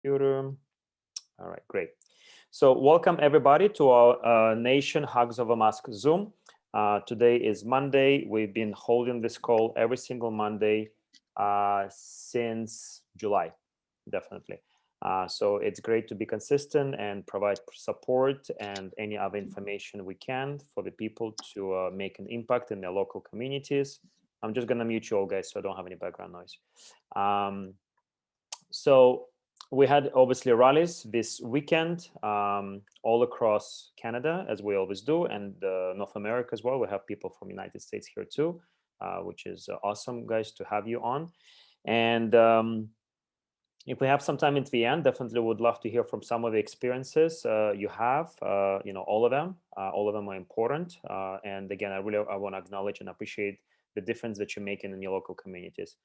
Computer. All right, great. So welcome everybody to our Nation Hugs of a Mask Zoom. Today is Monday. We've been holding this call every single Monday since July, definitely. So it's great to be consistent and provide support and any other information we can for the people to make an impact in their local communities. I'm just gonna mute you all guys so I don't have any background noise. So we had obviously rallies this weekend all across Canada, as we always do, and North America as well. We have people from United States here too, which is awesome, guys, to have you on. And if we have some time at the end, definitely would love to hear from some of the experiences you have. All of them. All of them are important. And again, I want to acknowledge and appreciate the difference that you're making in your local communities.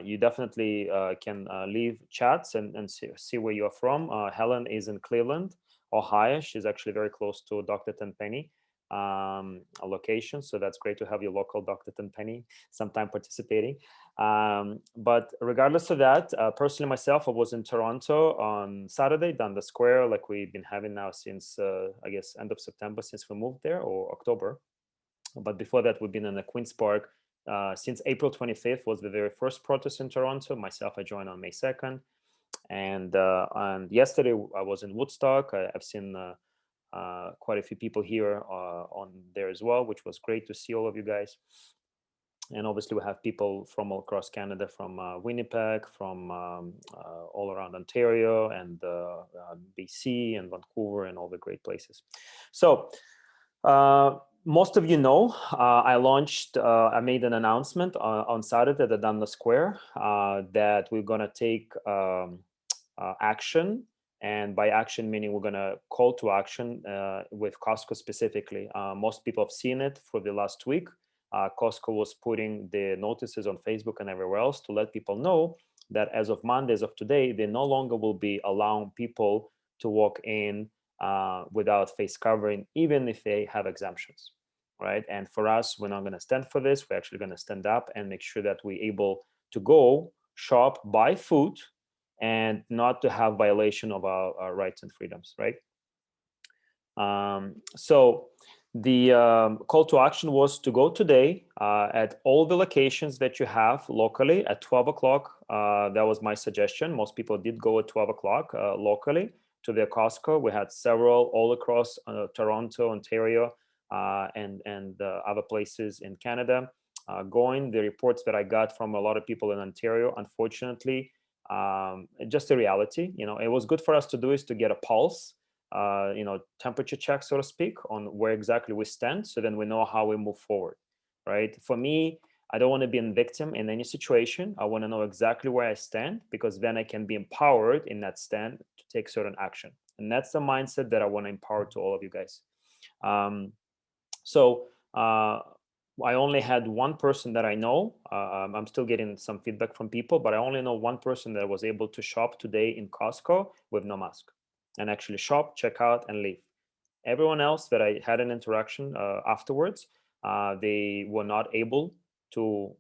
You definitely can leave chats and see where you are from. Helen is in Cleveland, Ohio. She's actually very close to Dr. Tenpenny location. So that's great to have your local Dr. Tenpenny sometime participating. But regardless of that, personally myself, I was in Toronto on Saturday, Dundas Square, like we've been having now since, I guess, end of September, since we moved there, or October. But before that, we've been in the Queen's Park since April 25th was the very first protest in Toronto. Myself, I joined on May 2nd. And yesterday, I was in Woodstock. I've seen quite a few people here on there as well, which was great to see all of you guys. And obviously, we have people from all across Canada, from Winnipeg, from all around Ontario, and BC, and Vancouver, and all the great places. So, most of you know, I made an announcement on Saturday at the Dundas Square that we're going to take action. And by action, meaning we're going to call to action with COSTCO specifically. Most people have seen it for the last week. COSTCO was putting the notices on Facebook and everywhere else to let people know that as of Monday, as of today, they no longer will be allowing people to walk in without face covering, even if they have exemptions, right? And for us, we're not going to stand for this. We're actually going to stand up and make sure that we're able to go shop, buy food, and not to have violation of our rights and freedoms, right? So the call to action was to go today at all the locations that you have locally at 12 o'clock. That was my suggestion. Most people did go at 12 o'clock locally to their COSTCO. We had several all across Toronto, Ontario, and other places in Canada going. The reports that I got from a lot of people in Ontario, unfortunately, just a reality. It was good for us to do is to get a pulse, temperature check, so to speak, on where exactly we stand, so then we know how we move forward, right? For me, I don't want to be a victim in any situation. I want to know exactly where I stand, because then I can be empowered in that stand to take certain action. And that's the mindset that I want to empower to all of you guys. So I only had one person that I know. I'm still getting some feedback from people, but I only know one person that was able to shop today in COSTCO with no mask and actually shop, check out, and leave. Everyone else that I had an interaction afterwards, they were not able to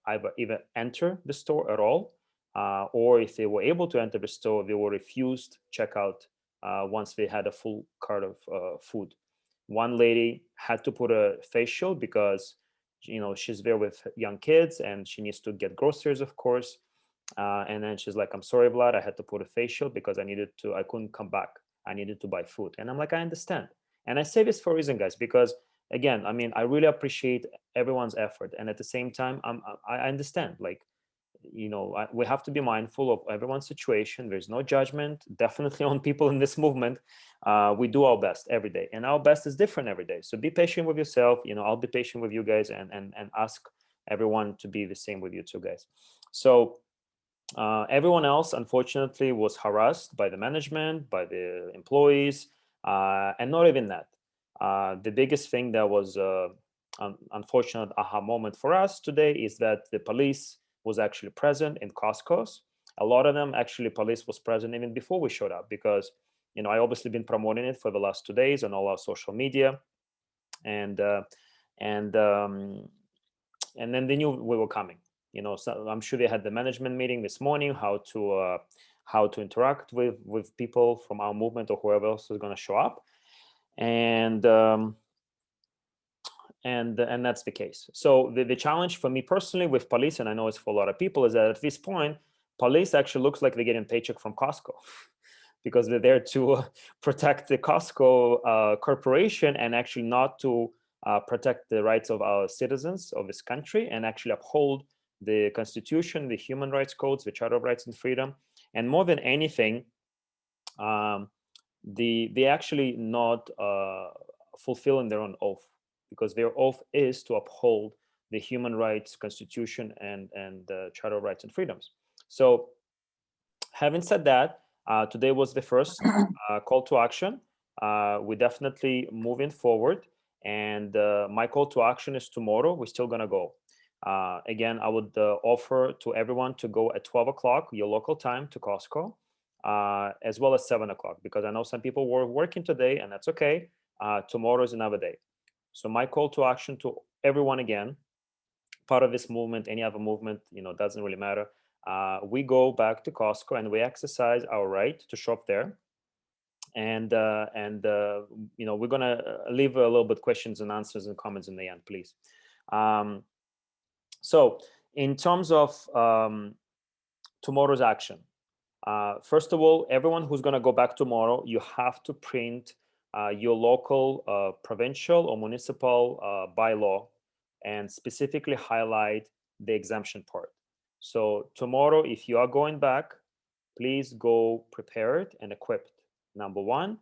either enter the store at all, or if they were able to enter the store, they were refused checkout once they had a full cart of food. One lady had to put a face shield because she's there with young kids and she needs to get groceries, of course. And then she's like, "I'm sorry, Vlad, I had to put a face shield because I couldn't come back. I needed to buy food." And I'm like, I understand. And I say this for a reason, guys, because again, I really appreciate everyone's effort. And at the same time, I understand, like, we have to be mindful of everyone's situation. There's no judgment, definitely, on people in this movement. We do our best every day, and our best is different every day. So be patient with yourself. I'll be patient with you guys, and ask everyone to be the same with you too, guys. So everyone else, unfortunately, was harassed by the management, by the employees, and not even that. The biggest thing that was unfortunate aha moment for us today is that the police was actually present in COSTCOs. A lot of them, actually, police was present even before we showed up, because I obviously been promoting it for the last 2 days on all our social media, and then they knew we were coming. So I'm sure they had the management meeting this morning, how how to interact with people from our movement or whoever else is going to show up, and that's the case. So the challenge for me personally with police, and I know it's for a lot of people, is that at this point, police actually looks like they're getting paycheck from COSTCO because they're there to protect the COSTCO corporation and actually not to protect the rights of our citizens of this country and actually uphold the Constitution, the human rights codes, the Charter of Rights and Freedom. And more than anything, they actually not fulfilling their own oath, because their oath is to uphold the human rights, Constitution, and the Charter of Rights and Freedoms. So having said that, today was the first call to action. We're definitely moving forward, and my call to action is tomorrow. We're still gonna go. Again, I would offer to everyone to go at 12 o'clock, your local time, to COSTCO, as well as 7 o'clock, because I know some people were working today, and that's okay. Tomorrow is another day. So my call to action to everyone, again, part of this movement, any other movement, doesn't really matter. We go back to COSTCO and we exercise our right to shop there. And we're gonna leave a little bit questions and answers and comments in the end, please. So in terms of tomorrow's action, first of all, everyone who's gonna go back tomorrow, you have to print your local provincial or municipal bylaw and specifically highlight the exemption part. So tomorrow, if you are going back, please go prepared and equipped. Number one,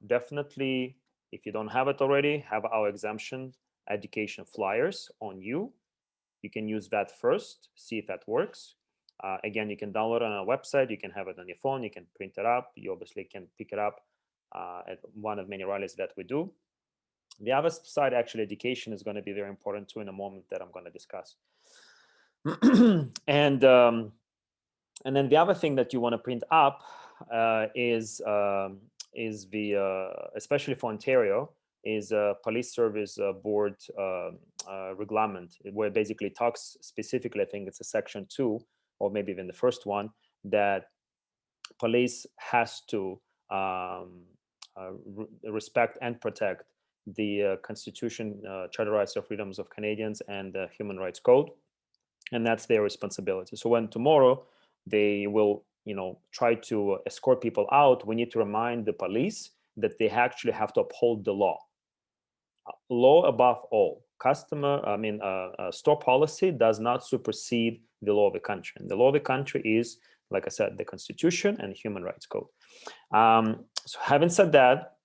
definitely, if you don't have it already, have our exemption education flyers on you. You can use that first, see if that works. Again, you can download it on our website, you can have it on your phone, you can print it up, you obviously can pick it up at one of many rallies that we do. The other side, actually, education is going to be very important too in a moment that I'm going to discuss. And then the other thing that you want to print up is the especially for Ontario, is a police service board reglement, where it basically talks specifically, I think it's a section 2 or maybe even the first one, that police has to respect and protect the Constitution, Charter of Rights and Freedoms of Canadians, and the Human Rights Code, and that's their responsibility. So when tomorrow they will, try to escort people out, we need to remind the police that they actually have to uphold the law. Law above all. Store policy does not supersede the law of the country. And the law of the country is, like I said, the Constitution and Human Rights Code. So having said that,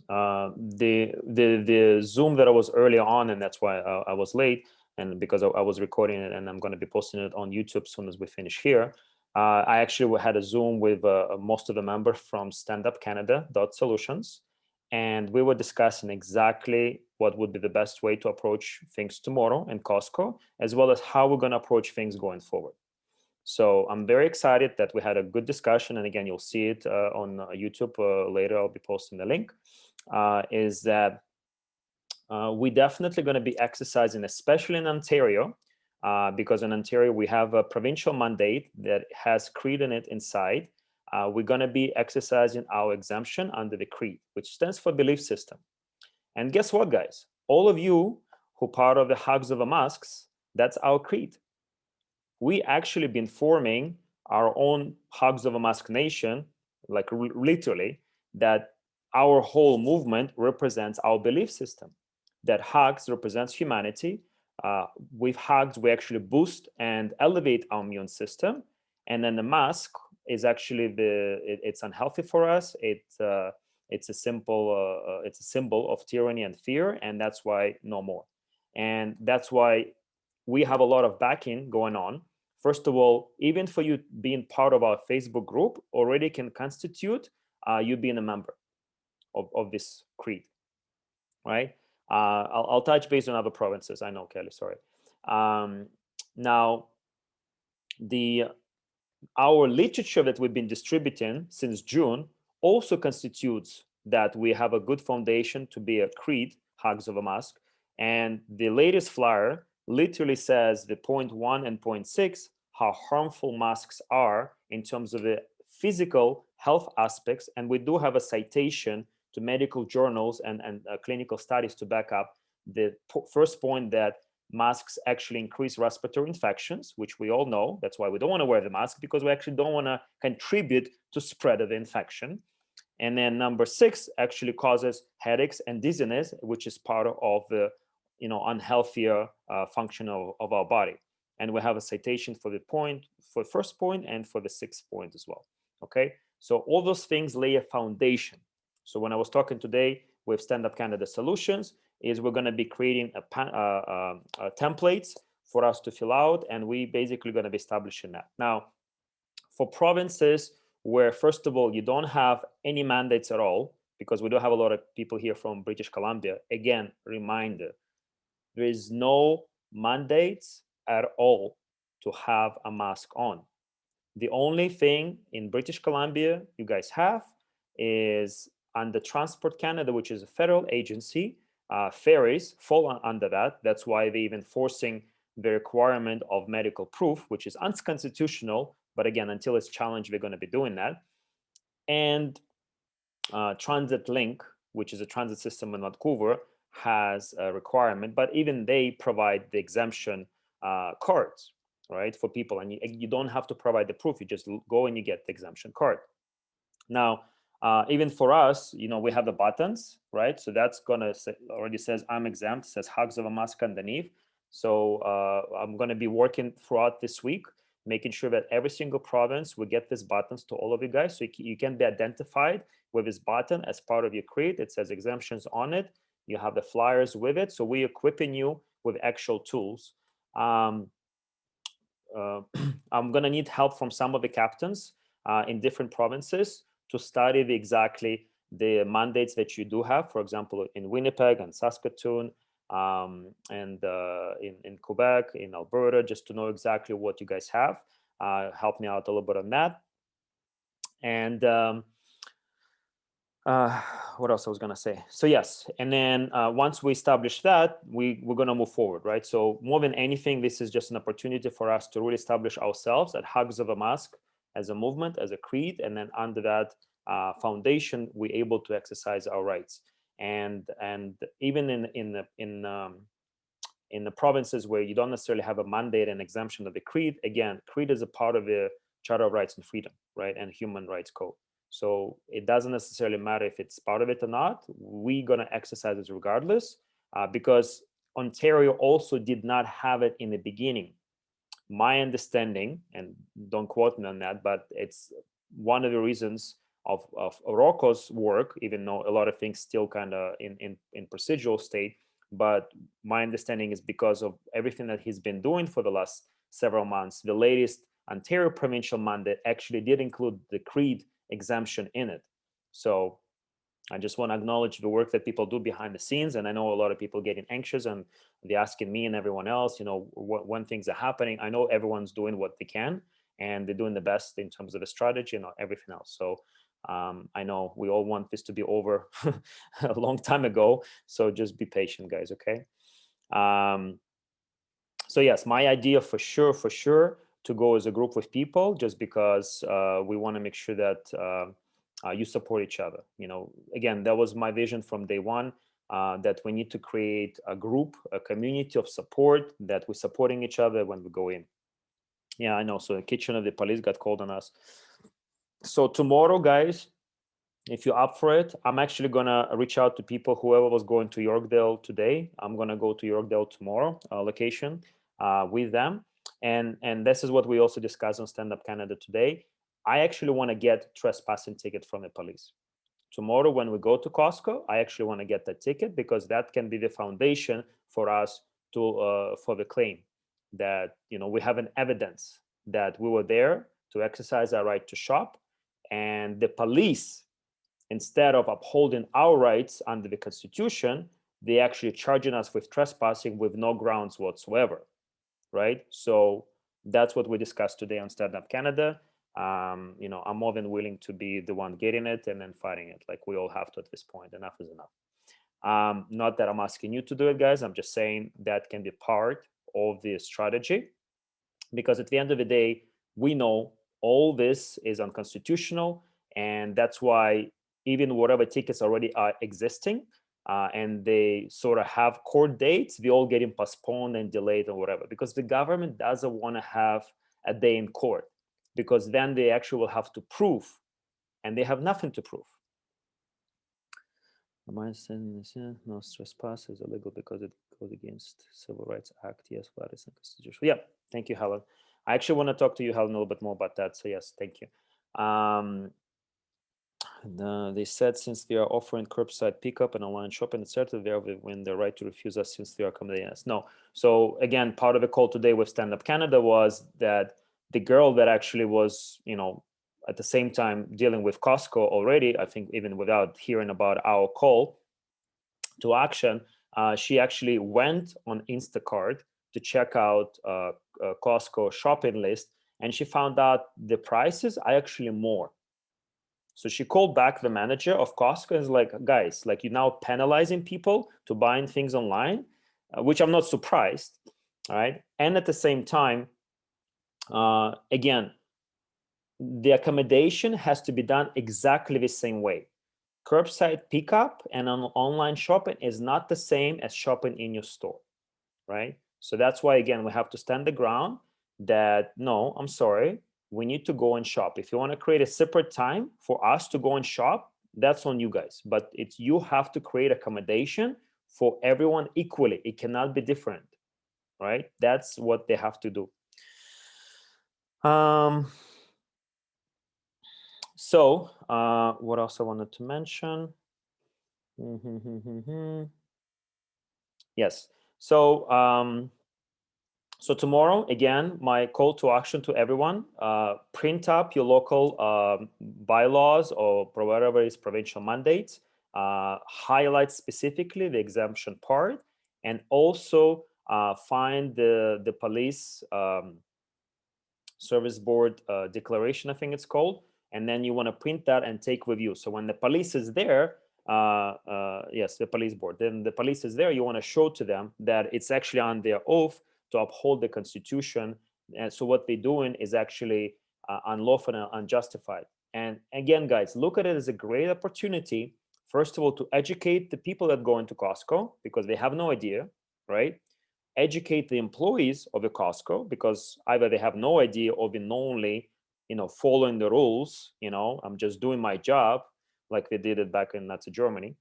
the Zoom that I was earlier on, and that's why I was late, and because I was recording it and I'm going to be posting it on YouTube as soon as we finish here. I actually had a Zoom with most of the members from standupcanada.solutions, and we were discussing exactly what would be the best way to approach things tomorrow in COSTCO, as well as how we're going to approach things going forward. So I'm very excited that we had a good discussion, and again, you'll see it on YouTube later. I'll be posting the link. Is that we definitely going to be exercising, especially in Ontario, because in Ontario we have a provincial mandate that has CREED in it inside. We're going to be exercising our exemption under the CREED, which stands for belief system. And guess what, guys? All of you who part of the HUGS of a Masks, that's our CREED. We actually been forming our own HUGS of a Mask nation, like literally, that our whole movement represents our belief system, that HUGS represents humanity. With HUGS, we actually boost and elevate our immune system. And then the mask is actually it's unhealthy for us. It's a symbol of tyranny and fear, and that's why no more. And that's why we have a lot of backing going on. First of all, even for you being part of our Facebook group already can constitute you being a member of this CREED, right? I'll touch base on other provinces. I know, Kelly, sorry. Now, our literature that we've been distributing since June also constitutes that we have a good foundation to be a CREED, HUGS of a Mask. And the latest flyer literally says the point 1 and point 6 how harmful masks are in terms of the physical health aspects. And we do have a citation to medical journals and clinical studies to back up the first point, that masks actually increase respiratory infections, which we all know. That's why we don't want to wear the mask, because we actually don't want to contribute to spread of the infection. And then number 6 actually causes headaches and dizziness, which is part of the unhealthier function of our body. And we have a citation for the first point and for the 6th point as well. Okay, so all those things lay a foundation. So when I was talking today with Stand Up Canada Solutions, is we're going to be creating templates for us to fill out, and we basically going to be establishing that. Now, for provinces where, first of all, you don't have any mandates at all, because we do have a lot of people here from British Columbia. Again, reminder, there is no mandates at all to have a mask on. The only thing in British Columbia you guys have is under Transport Canada, which is a federal agency. Ferries fall under that. That's why they're even forcing the requirement of medical proof, which is unconstitutional. But again, until it's challenged, we're going to be doing that. And Transit Link, which is a transit system in Vancouver, has a requirement, but even they provide the exemption cards, right, for people. And you don't have to provide the proof. You just go and you get the exemption card. Now, even for us, we have the buttons, right? So that's gonna already says I'm exempt, says HUGS of a mask underneath. So I'm gonna be working throughout this week, making sure that every single province will get these buttons to all of you guys, so you can be identified with this button as part of your creed. It says exemptions on it. You have the flyers with it. So we're equipping you with actual tools. I'm gonna need help from some of the captains in different provinces to study exactly the mandates that you do have, for example, in Winnipeg and Saskatoon, and in Quebec, in Alberta, just to know exactly what you guys have. Help me out a little bit on that. And what else I was going to say? So yes, and then once we establish that, we're going to move forward, right? So more than anything, this is just an opportunity for us to really establish ourselves at HUGS of a Mask as a movement, as a creed, and then under that foundation, we're able to exercise our rights. And even in the provinces where you don't necessarily have a mandate and exemption of the creed, again, creed is a part of the Charter of Rights and Freedom, right, and Human Rights Code. So it doesn't necessarily matter if it's part of it or not. We're going to exercise it regardless, because Ontario also did not have it in the beginning. My understanding, and don't quote me on that, but it's one of the reasons of Rocco's work, even though a lot of things still kind of in procedural state. But my understanding is because of everything that he's been doing for the last several months, the latest Ontario provincial mandate actually did include the creed exemption in it. So I just want to acknowledge the work that people do behind the scenes. And I know a lot of people getting anxious and they're asking me and everyone else, when things are happening. I know everyone's doing what they can and they're doing the best in terms of the strategy and everything else. So I know we all want this to be over a long time ago. So just be patient, guys, okay? So yes, my idea for sure to go as a group with people, just because we want to make sure that you support each other. Again, that was my vision from day one, that we need to create a group, a community of support, that we're supporting each other when we go in. Yeah, I know. So the kitchen of the police got called on us. So tomorrow, guys, if you're up for it, I'm actually going to reach out to people, whoever was going to Yorkdale today. I'm going to go to Yorkdale tomorrow, location, with them. And this is what we also discussed on Stand Up Canada today. I actually want to get trespassing ticket from the police. Tomorrow, when we go to COSTCO, I actually want to get that ticket, because that can be the foundation for us to for the claim that we have an evidence that we were there to exercise our right to shop, and the police, instead of upholding our rights under the Constitution, they actually charging us with trespassing with no grounds whatsoever, right? So that's what we discussed today on Stand Up Canada. I'm more than willing to be the one getting it and then fighting it, like we all have to at this point. Enough is enough. Not that I'm asking you to do it, guys. I'm just saying that can be part of the strategy. because at the end of the day, we know all this is unconstitutional, and that's why even whatever tickets already are existing, and they sort of have court dates, they all getting postponed and delayed or whatever, because the government doesn't want to have a day in court, because then they actually will have to prove, and they have nothing to prove. Am I saying this? Yeah, no trespass is illegal because it goes against Civil Rights Act. Yes, but it's unconstitutional. Yeah, thank you, Helen. I actually want to talk to you, Helen, a little bit more about that. So yes, thank you. They said since they are offering curbside pickup and online shopping, etc., they win the right to refuse us since they are accommodating us. No. So again, part of the call today with Stand Up Canada was that the girl that actually was, at the same time dealing with COSTCO already, I think even without hearing about our call to action, she actually went on Instacart to check out COSTCO shopping list, and she found out the prices are actually more. So she called back the manager of Costco and is like, guys, like you're now penalizing people to buying things online, which I'm not surprised. All right. And at the same time, again, the accommodation has to be done exactly the same way. Curbside pickup and online shopping is not the same as shopping in your store, right? So that's why, again, we have to stand the ground that, no, I'm sorry, we need to go and shop. If you want to create a separate time for us to go and shop, that's on you guys. But it's you have to create accommodation for everyone equally. It cannot be different, right? That's what they have to do. So what else I wanted to mention? Yes. So tomorrow, again, my call to action to everyone, print up your local bylaws or whatever is provincial mandates, highlight specifically the exemption part, and also find the police service board declaration, I think it's called, and then you want to print that and take with you. So when the police is there, yes, the police board, then the police is there, you want to show to them that it's actually on their oath to uphold the Constitution. And so what they're doing is actually unlawful and unjustified. And again, guys, look at it as a great opportunity, first of all, to educate the people that go into Costco because they have no idea, right? Educate the employees of the Costco because either they have no idea or they're only, following the rules. I'm just doing my job like they did it back in Nazi Germany.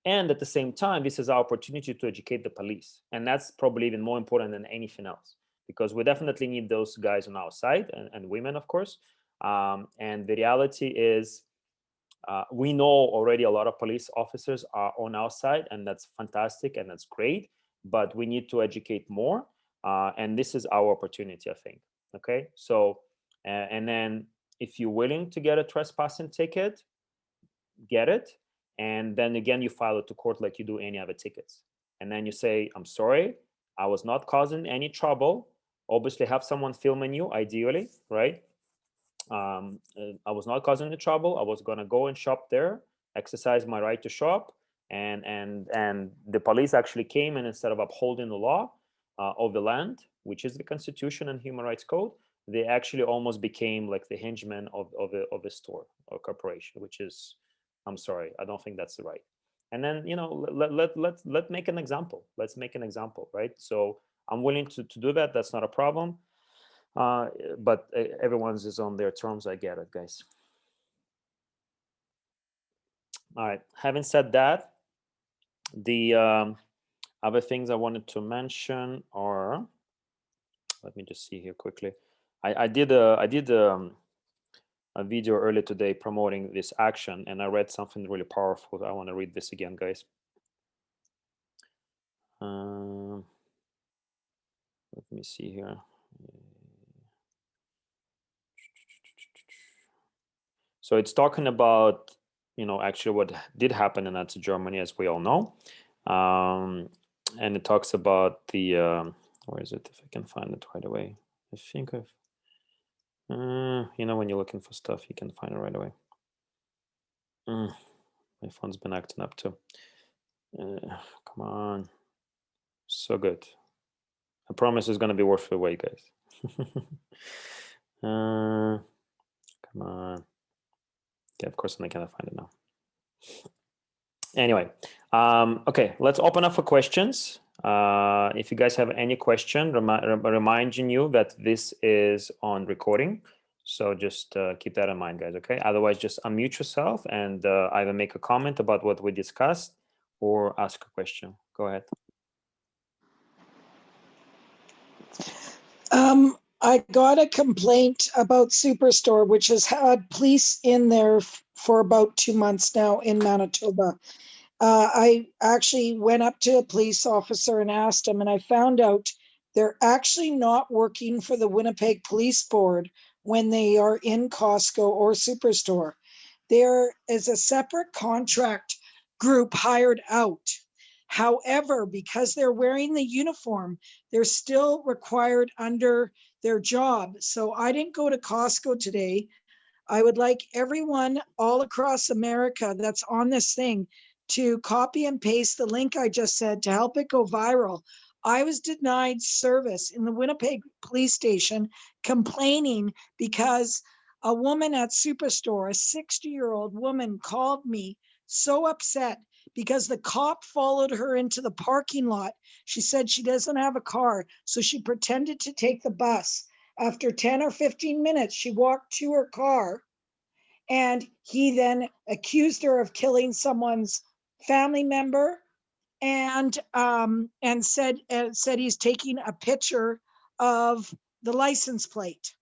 And at the same time, this is our opportunity to educate the police. And that's probably even more important than anything else because we definitely need those guys on our side and women, of course. And the reality is we know already a lot of police officers are on our side, and that's fantastic and that's great. But we need to educate more. And this is our opportunity, I think. Okay. So, and then if you're willing to get a trespassing ticket, get it. And then again, you file it to court like you do any other tickets. And then you say, I'm sorry, I was not causing any trouble. Obviously, have someone filming you, ideally, right? I was not causing any trouble. I was gonna go and shop there, exercise my right to shop, and the police actually came, and instead of upholding the law of the land, which is the Constitution and Human Rights Code, they actually almost became like the henchman of a store or corporation, which is, I'm sorry, I don't think that's the right. And then let's make an example. Let's make an example, right? So I'm willing to do that. That's not a problem. But everyone's is on their terms. I get it, guys. All right. Having said that, the other things I wanted to mention are, let me just see here quickly. I did a video earlier today promoting this action, and I read something really powerful. I want to read this again, guys. Let me see here. So it's talking about, actually what did happen in Nazi Germany, as we all know. And it talks about the, where is it? If I can find it right away. I think I've, when you're looking for stuff, you can find it right away. My phone's been acting up too. Come on. So good. I promise it's going to be worth the wait, guys. Come on. Okay, of course, I'm not going to find it now. Anyway, okay, let's open up for questions. If you guys have any question, reminding you that this is on recording. So just keep that in mind, guys, okay? Otherwise, just unmute yourself and either make a comment about what we discussed or ask a question. Go ahead. I got a complaint about Superstore, which has had police in there for about 2 months now in Manitoba. I actually went up to a police officer and asked him, and I found out they're actually not working for the Winnipeg Police Board when they are in COSTCO or Superstore. There is a separate contract group hired out. However, because they're wearing the uniform, they're still required under their job. So I didn't go to COSTCO today. I would like everyone all across America that's on this thing to copy and paste the link I just said to help it go viral. I was denied service in the Winnipeg police station complaining because a woman at Superstore, a 60-year-old woman, called me so upset because the cop followed her into the parking lot. She said she doesn't have a car, so she pretended to take the bus. After 10 or 15 minutes, she walked to her car, and he then accused her of killing someone's family member, and said he's taking a picture of the license plate.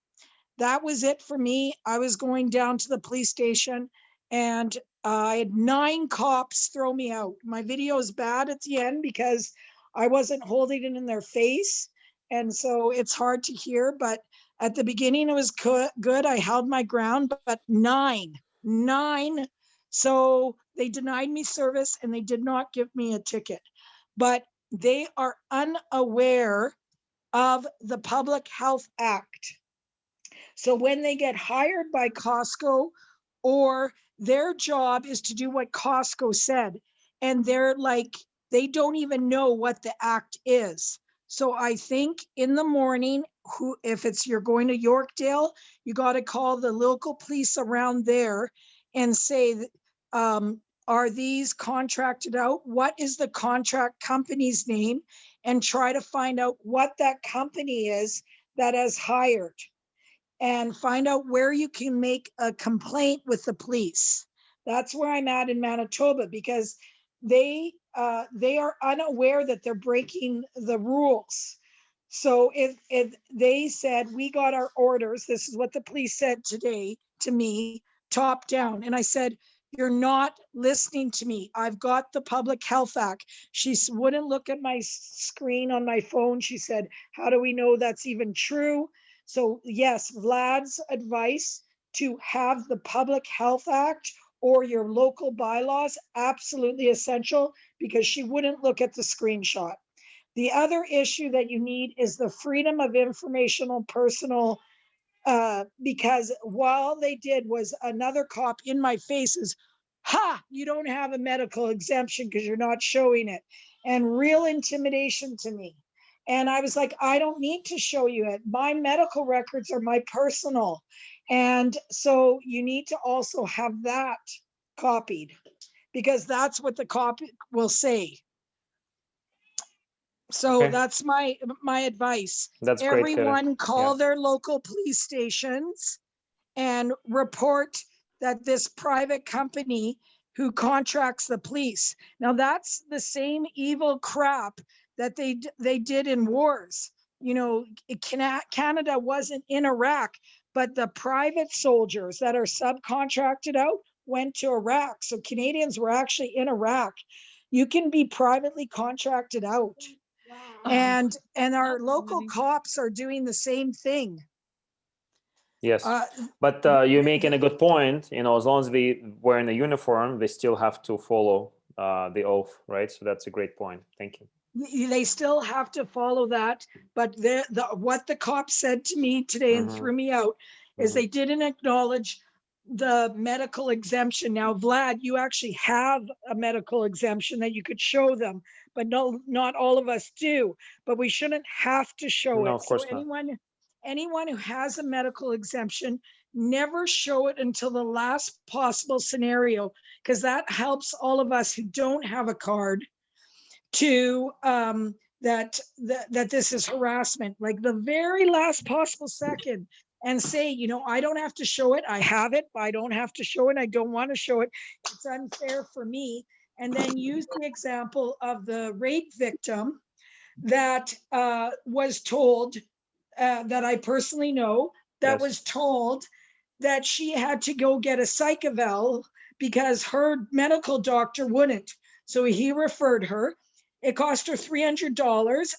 That was it for me. I was going down to the police station, and I had 9 cops throw me out. My video is bad at the end because I wasn't holding it in their face, and so it's hard to hear, but at the beginning it was good. I held my ground, but 9. So they denied me service and they did not give me a ticket, but they are unaware of the Public Health Act. So when they get hired by COSTCO, or their job is to do what COSTCO said, and they're like, they don't even know what the act is. So I think in the morning, if you're going to Yorkdale, you got to call the local police around there and say, are these contracted out? What is the contract company's name? And try to find out what that company is that has hired, and find out where you can make a complaint with the police. That's where I'm at in Manitoba, because they are unaware that they're breaking the rules. So if they said, we got our orders, this is what the police said today to me, top down. And I said, you're not listening to me. I've got the Public Health Act. She wouldn't look at my screen on my phone. She said, how do we know that's even true? So yes, Vlad's advice to have the Public Health Act or your local bylaws, absolutely essential, because she wouldn't look at the screenshot. The other issue that you need is the freedom of informational personal, because while they did was another cop in my face is, you don't have a medical exemption because you're not showing it, and real intimidation to me. And I was like, I don't need to show you it. My medical records are my personal. And so you need to also have that copied, because that's what the cop will say. So Okay. that's my advice. That's Everyone great, call their local police stations and report that this private company who contracts the police. Now that's the same evil crap that they did in wars. You know, Canada wasn't in Iraq, but the private soldiers that are subcontracted out went to Iraq. So Canadians were actually in Iraq. You can be privately contracted out. Wow. And our local cops are doing the same thing. Yes, but you're making a good point. You know, as long as they wear in a uniform, they still have to follow the oath, right? So that's a great point. Thank you. They still have to follow that, but what the cop said to me today and threw me out is they didn't acknowledge the medical exemption. Now, Vlad, you actually have a medical exemption that you could show them, but no, not all of us do. But we shouldn't have to show No, it. of So course not. anyone who has a medical exemption, never show it until the last possible scenario, because that helps all of us who don't have a card to that this is harassment, like the very last possible second, and say, you know, I don't have to show it, I have it, but I don't have to show it, I don't want to show it, it's unfair for me. And then use the example of the rape victim that was told, that I personally know, that Yes. was told that she had to go get a psych eval because her medical doctor wouldn't. So he referred her. It cost her $300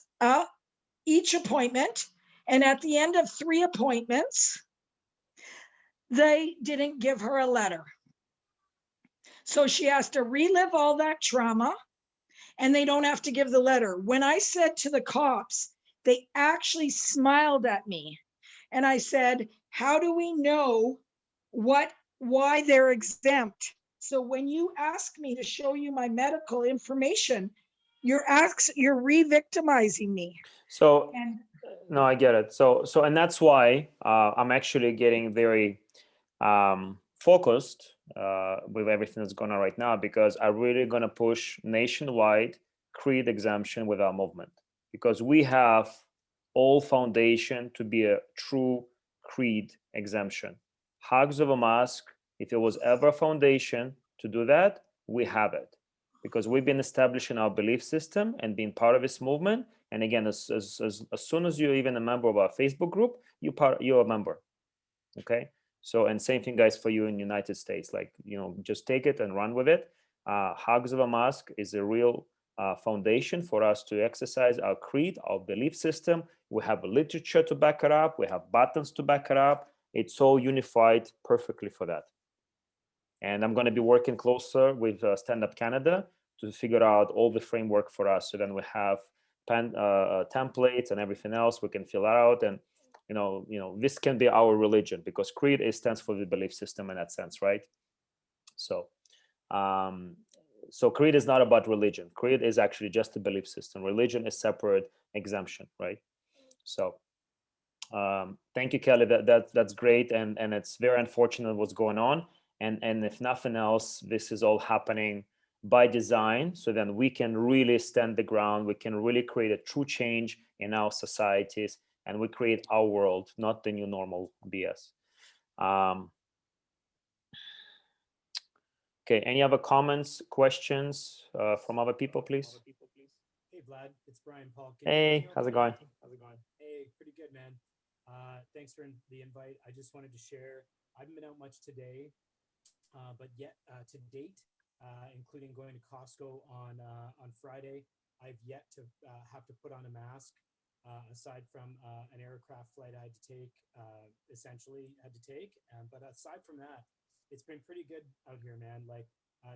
each appointment. And at the end of 3 appointments, they didn't give her a letter. So she has to relive all that trauma, and they don't have to give the letter. When I said to the cops, they actually smiled at me. And I said, how do we know why they're exempt? So when you ask me to show you my medical information, you're re-victimizing me. So And no, I get it. So and that's why I'm actually getting very focused with everything that's going on right now, because I'm really going to push nationwide creed exemption with our movement, because we have all foundation to be a true creed exemption. HUGS of a mask, if it was ever a foundation to do that, we have it, because we've been establishing our belief system and being part of this movement. And again, as soon as you're even a member of our Facebook group, you're a member. Okay. So, and same thing, guys, for you in the United States. Like, you know, just take it and run with it. HUGS of a mask is a real foundation for us to exercise our creed, our belief system. We have a literature to back it up. We have buttons to back it up. It's all unified perfectly for that. And I'm going to be working closer with Stand Up Canada to figure out all the framework for us. So then we have templates and everything else we can fill out. And you know, this can be our religion, because creed stands for the belief system in that sense, right? So, so creed is not about religion. Creed is actually just a belief system. Religion is separate exemption, right? So, thank you, Kelly. That's great, and it's very unfortunate what's going on. And if nothing else, this is all happening by design, so then we can really stand the ground. We can really create a true change in our societies, and we create our world, not the new normal BS. Okay, any other comments, questions from other people, please? Hey, Vlad, it's Brian Paul. Hey, how's it going? Hey, pretty good, man. Thanks for the invite. I just wanted to share, I haven't been out much today, but yet to date, including going to COSTCO on Friday, I've yet to have to put on a mask, aside from an aircraft flight I had to take, but aside from that, it's been pretty good out here, man. Like,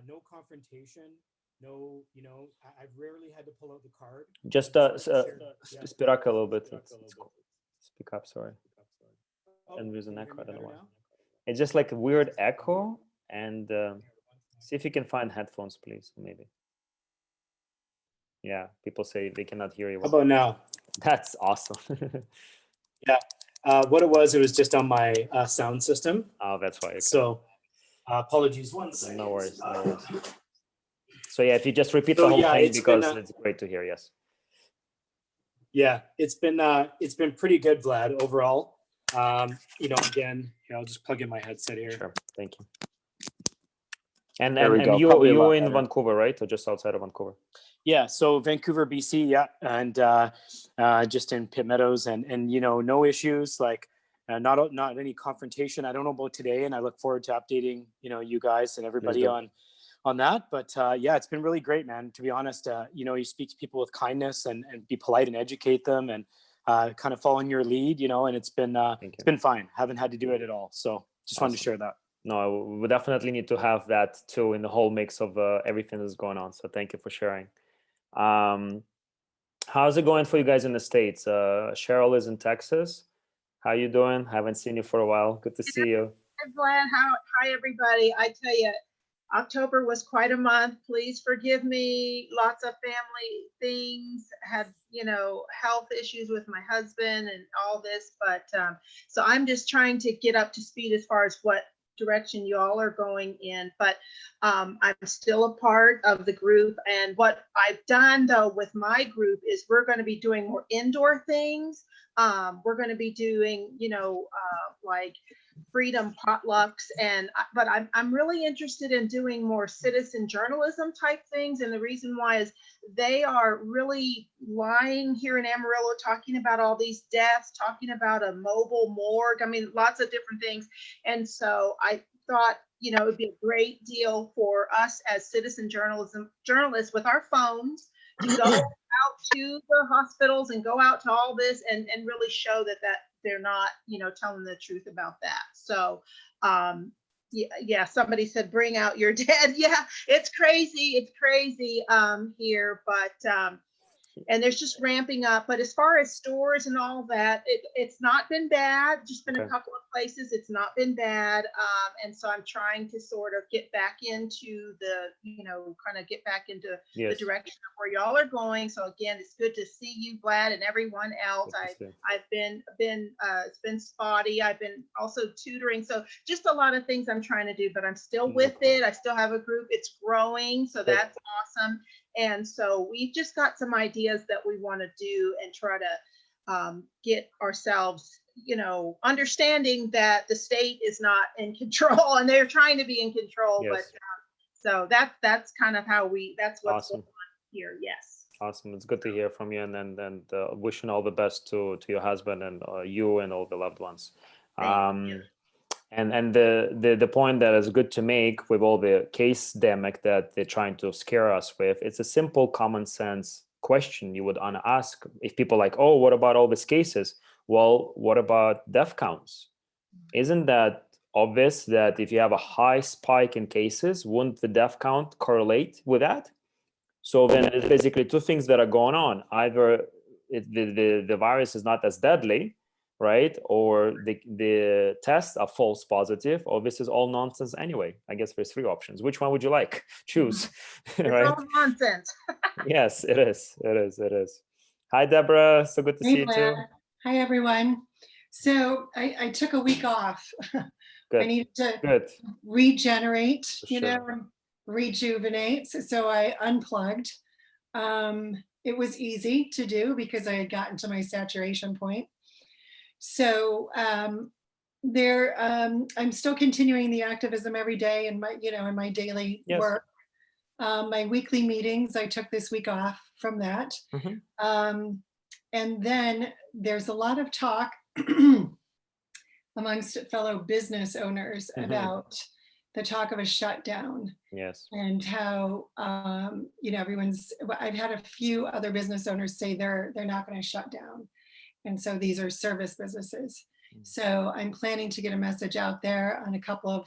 no confrontation, no, you know, I've rarely had to pull out the card. Just speak up a little bit. Speak up, sorry. And there's an echo, I don't know why. It's just like a weird echo. And see if you can find headphones, please, maybe. Yeah, people say they cannot hear you well. How about now? That's awesome. Yeah. What it was just on my sound system. Oh, that's why. Okay. So apologies, 1 second. No worries, no worries. So yeah, if you just repeat the whole thing, because it's great to hear. Yes. Yeah, it's been pretty good, Vlad, overall. You know, again, here, I'll just plug in my headset here. Sure, thank you. And Probably you're in Vancouver, right? Or just outside of Vancouver? Yeah, so Vancouver, BC, yeah, and just in Pitt Meadows, and you know, no issues, like not any confrontation. I don't know about today, and I look forward to updating, you know, you guys and everybody on that. But yeah, it's been really great, man. To be honest, you know, you speak to people with kindness and be polite and educate them, and kind of following your lead, you know, and it's been fine. Haven't had to do it at all. So just wanted to share that. No, we definitely need to have that too in the whole mix of everything that's going on. So thank you for sharing. How's it going for you guys in the States? Cheryl is in Texas. How you doing? Haven't seen you for a while. Good to see you. Vlad. Hi, everybody. I tell you, October was quite a month. Please forgive me. Lots of family things. Had, health issues with my husband and all this. But so I'm just trying to get up to speed as far as what direction you all are going in. But I'm still a part of the group. And what I've done, though, with my group is we're going to be doing more indoor things. We're going to be doing, like freedom potlucks, but I'm really interested in doing more citizen journalism type things. And the reason why is they are really lying here in Amarillo, talking about all these deaths, talking about a mobile morgue. I mean, lots of different things. And so I thought, it would be a great deal for us as citizen journalists with our phones to go out to the hospitals and go out to all this and really show that they're not, telling the truth about that. So, yeah, somebody said, bring out your dead. Yeah, it's crazy here, but, and there's just ramping up. But as far as stores and all that, it's not been bad. Just been a couple of places. It's not been bad. And so I'm trying to sort of get back into the, kind of get back into the direction of where y'all are going. So again, it's good to see you, Vlad, and everyone else. I've been it's been spotty. I've been also tutoring. So just a lot of things I'm trying to do, but I'm still with it. I still have a group. It's growing. So that's awesome. And so we've just got some ideas that we want to do and try to get ourselves, understanding that the state is not in control and they're trying to be in control. But so that's kind of how that's what's going on here. Yes. Awesome. It's good to hear from you, and then wishing all the best to your husband and you and all the loved ones. Thank you. And the point that is good to make with all the case demic that they're trying to scare us with, it's a simple common sense question you would ask if people like, oh, what about all these cases? Well, what about death counts? Isn't that obvious that if you have a high spike in cases, wouldn't the death count correlate with that? So then it's basically two things that are going on. Either the virus is not as deadly, right? Or the tests are false positive, or this is all nonsense anyway. I guess there's three options. Which one would you like? Choose. It's right? all nonsense. Yes, it is. Hi, Deborah. So good to see you too. Hi, everyone. So I took a week off. Good. I needed to regenerate, and rejuvenate. So I unplugged. It was easy to do because I had gotten to my saturation point. So I'm still continuing the activism every day in my, in my daily work. My weekly meetings, I took this week off from that. And then there's a lot of talk amongst fellow business owners about the talk of a shutdown. Yes. And how, I've had a few other business owners say they're not going to shut down. And so these are service businesses. So I'm planning to get a message out there on a couple of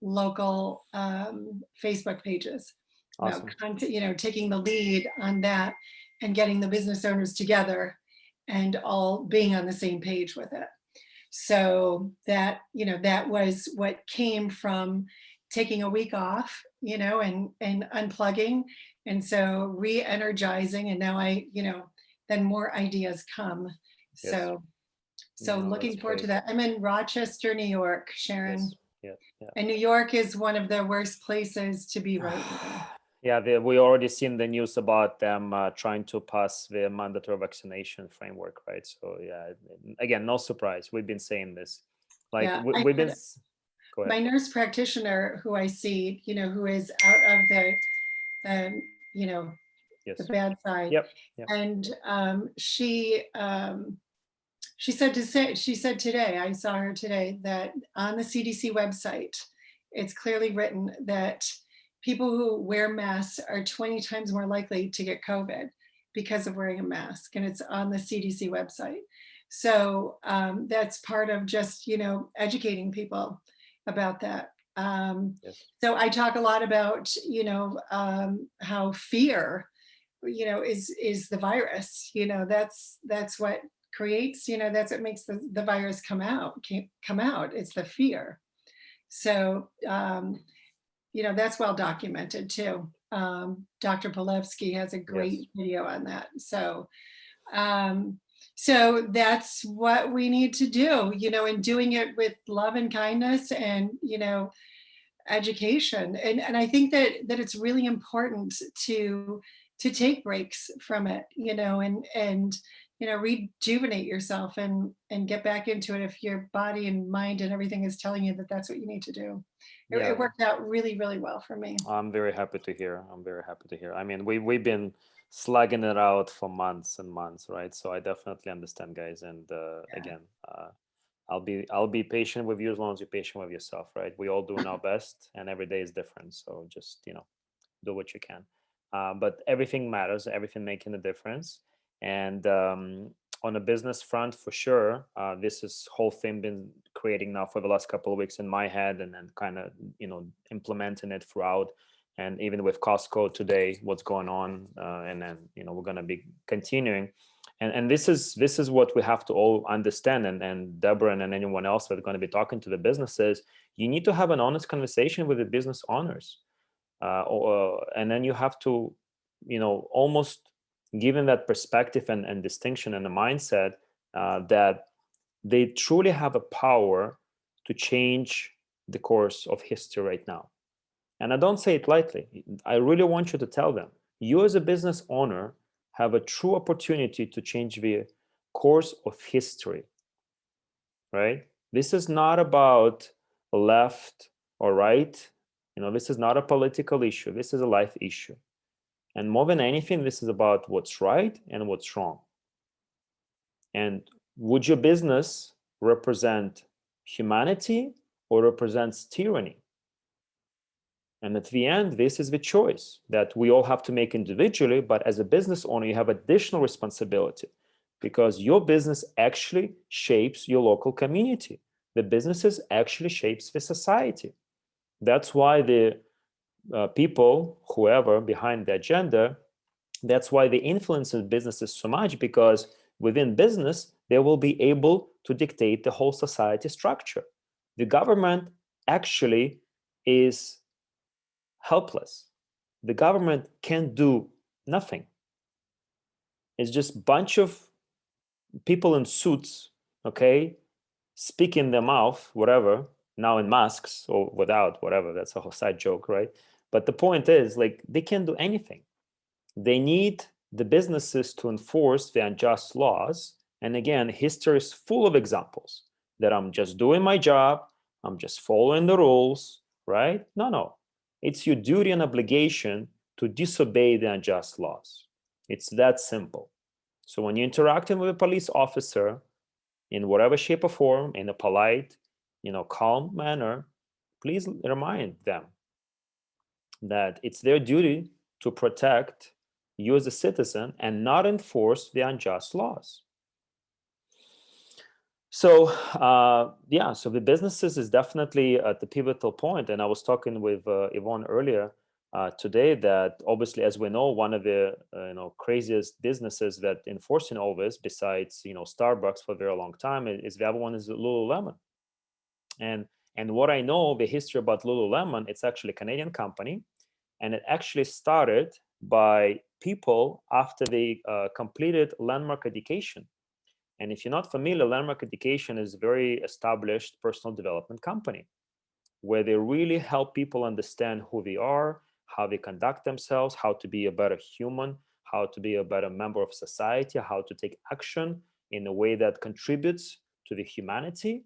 local Facebook pages. Awesome. About, taking the lead on that and getting the business owners together and all being on the same page with it. So that, that was what came from taking a week off, and unplugging. And so re-energizing. And now then more ideas come. So looking forward to that. I'm in Rochester, New York, Sharon. Yes. And New York is one of the worst places to be right now. Yeah, we already seen the news about them trying to pass the mandatory vaccination framework, right? So yeah, again, no surprise. We've been saying this. We've been. Go ahead. My nurse practitioner, who I see, who is out of the bad side. Yep. And she said today, I saw her today, that on the CDC website, it's clearly written that people who wear masks are 20 times more likely to get COVID because of wearing a mask, and it's on the CDC website. So that's part of just, educating people about that. So I talk a lot about, how fear, is the virus, that's what creates, that's what makes the virus come out. It's the fear. So, you know, that's well documented too. Dr. Polevsky has a great video on that. So, so that's what we need to do, you know, and doing it with love and kindness and, you know, education. And I think that it's really important to take breaks from it, you know, and you know, rejuvenate yourself and get back into it if your body and mind and everything is telling you that that's what you need to do. Yeah. It worked out really, really well for me. I'm very happy to hear. I'm very happy to hear. I mean, we've been slugging it out for months and months, right? So I definitely understand, guys. And again, I'll be patient with you as long as you're patient with yourself, right? We all doing our best, and every day is different. So just, you know, do what you can. But everything matters. Everything making a difference. And on a business front, for sure, this is whole thing been creating now for the last couple of weeks in my head, and then kind of, you know, implementing it throughout. And even with COSTCO today, what's going on, and then, you know, we're going to be continuing. And this is what we have to all understand. And Deborah and anyone else that's going to be talking to the businesses, you need to have an honest conversation with the business owners, and then you have to, you know, almost given that perspective and distinction and the mindset, that they truly have a power to change the course of history right now. And I don't say it lightly. I really want you to tell them, you as a business owner have a true opportunity to change the course of history, right? This is not about left or right. You know, this is not a political issue. This is a life issue. And more than anything, this is about what's right and what's wrong. And would your business represent humanity or represents tyranny? And at the end, this is the choice that we all have to make individually. But as a business owner, you have additional responsibility because your business actually shapes your local community. The businesses actually shapes the society. That's why the people, whoever behind the agenda, that's why they influence businesses so much, because within business, they will be able to dictate the whole society structure. The government actually is helpless. The government can do nothing. It's just a bunch of people in suits, okay, speaking their mouth, whatever, now in masks or without, whatever. That's a whole side joke, right? But the point is, like, they can't do anything. They need the businesses to enforce the unjust laws. And again, history is full of examples that I'm just doing my job, I'm just following the rules, right? No. It's your duty and obligation to disobey the unjust laws. It's that simple. So when you're interacting with a police officer in whatever shape or form, in a polite, you know, calm manner, please remind them that it's their duty to protect you as a citizen and not enforce the unjust laws. So yeah, so the businesses is definitely at the pivotal point. And I was talking with Yvonne earlier today that obviously, as we know, one of the craziest businesses that enforcing all this, besides Starbucks for a very long time, is the other one is Lululemon. And what I know, the history about Lululemon, it's actually a Canadian company, and it actually started by people after they completed landmark education. And if you're not familiar, landmark education is a very established personal development company where they really help people understand who they are, how they conduct themselves, how to be a better human, how to be a better member of society, how to take action in a way that contributes to the humanity.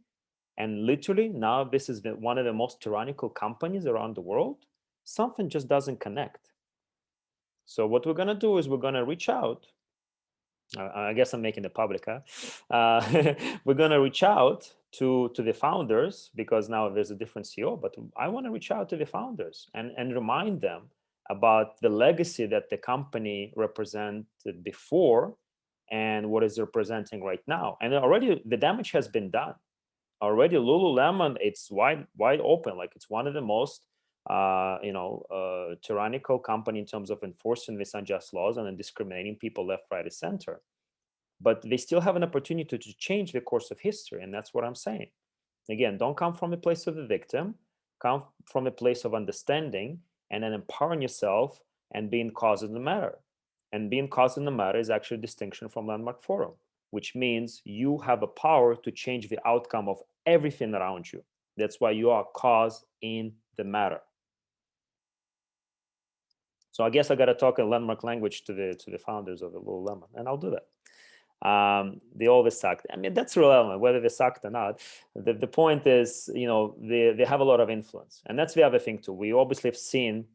And literally now this is one of the most tyrannical companies around the world. Something just doesn't connect. So what we're going to do is we're going to reach out. I guess I'm making it public, huh? We're going to reach out to the founders, because now there's a different CEO, but I want to reach out to the founders and remind them about the legacy that the company represented before and what is representing right now. And already the damage has been done. Already Lululemon, it's wide open. Like, it's one of the most tyrannical company in terms of enforcing these unjust laws and discriminating people left, right, and center. But they still have an opportunity to change the course of history, and that's what I'm saying. Again, don't come from a place of the victim. come from a place of understanding and then empowering yourself and being cause in the matter. And being cause in the matter is actually a distinction from Landmark Forum, which means you have a power to change the outcome of everything around you. That's why you are cause in the matter. So I guess I got to talk in landmark language to the founders of the Lululemon, and I'll do that. They always sucked. I mean, that's relevant, whether they sucked or not. The point is, you know, they have a lot of influence. And that's the other thing too. We obviously have seen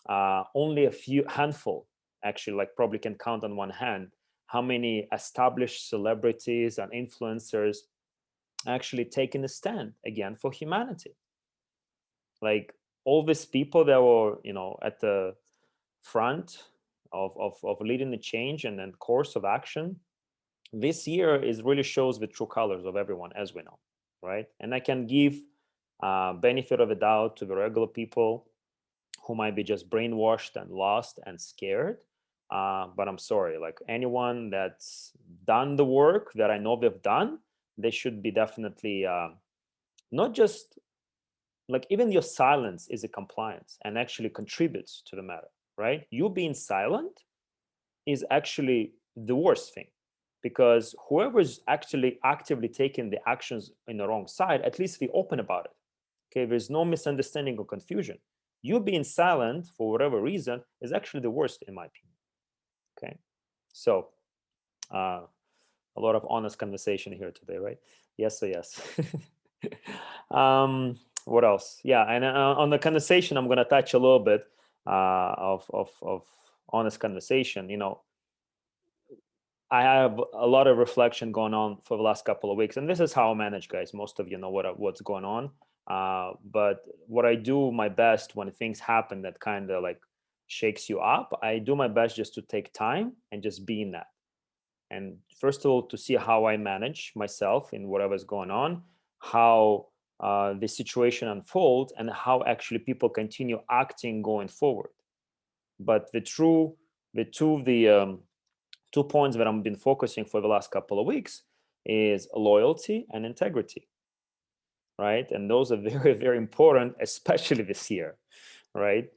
only a handful, actually, like probably can count on one hand, how many established celebrities and influencers actually taking a stand again for humanity. Like all these people that were, you know, at the front of leading the change and then course of action, this year is really shows the true colors of everyone, as we know, right? And I can give benefit of the doubt to the regular people who might be just brainwashed and lost and scared. But I'm sorry, like anyone that's done the work that I know they've done, they should be definitely not just like, even your silence is a compliance and actually contributes to the matter, right? You being silent is actually the worst thing, because whoever's actually actively taking the actions in the wrong side, at least be open about it. Okay, there's no misunderstanding or confusion. You being silent for whatever reason is actually the worst, in my opinion. Okay, so a lot of honest conversation here today, right? Yes, so yes. What else? Yeah, and on the conversation, I'm going to touch a little bit of honest conversation. You know, I have a lot of reflection going on for the last couple of weeks, and this is how I manage, guys. Most of you know what's going on. But what I do my best when things happen that kind of like shakes you up, I do my best just to take time and just be in that. And first of all, to see how I manage myself in whatever's going on, how the situation unfolds, and how actually people continue acting going forward. But the two points that I've been focusing for the last couple of weeks is loyalty and integrity, right? And those are very, very important, especially this year, right?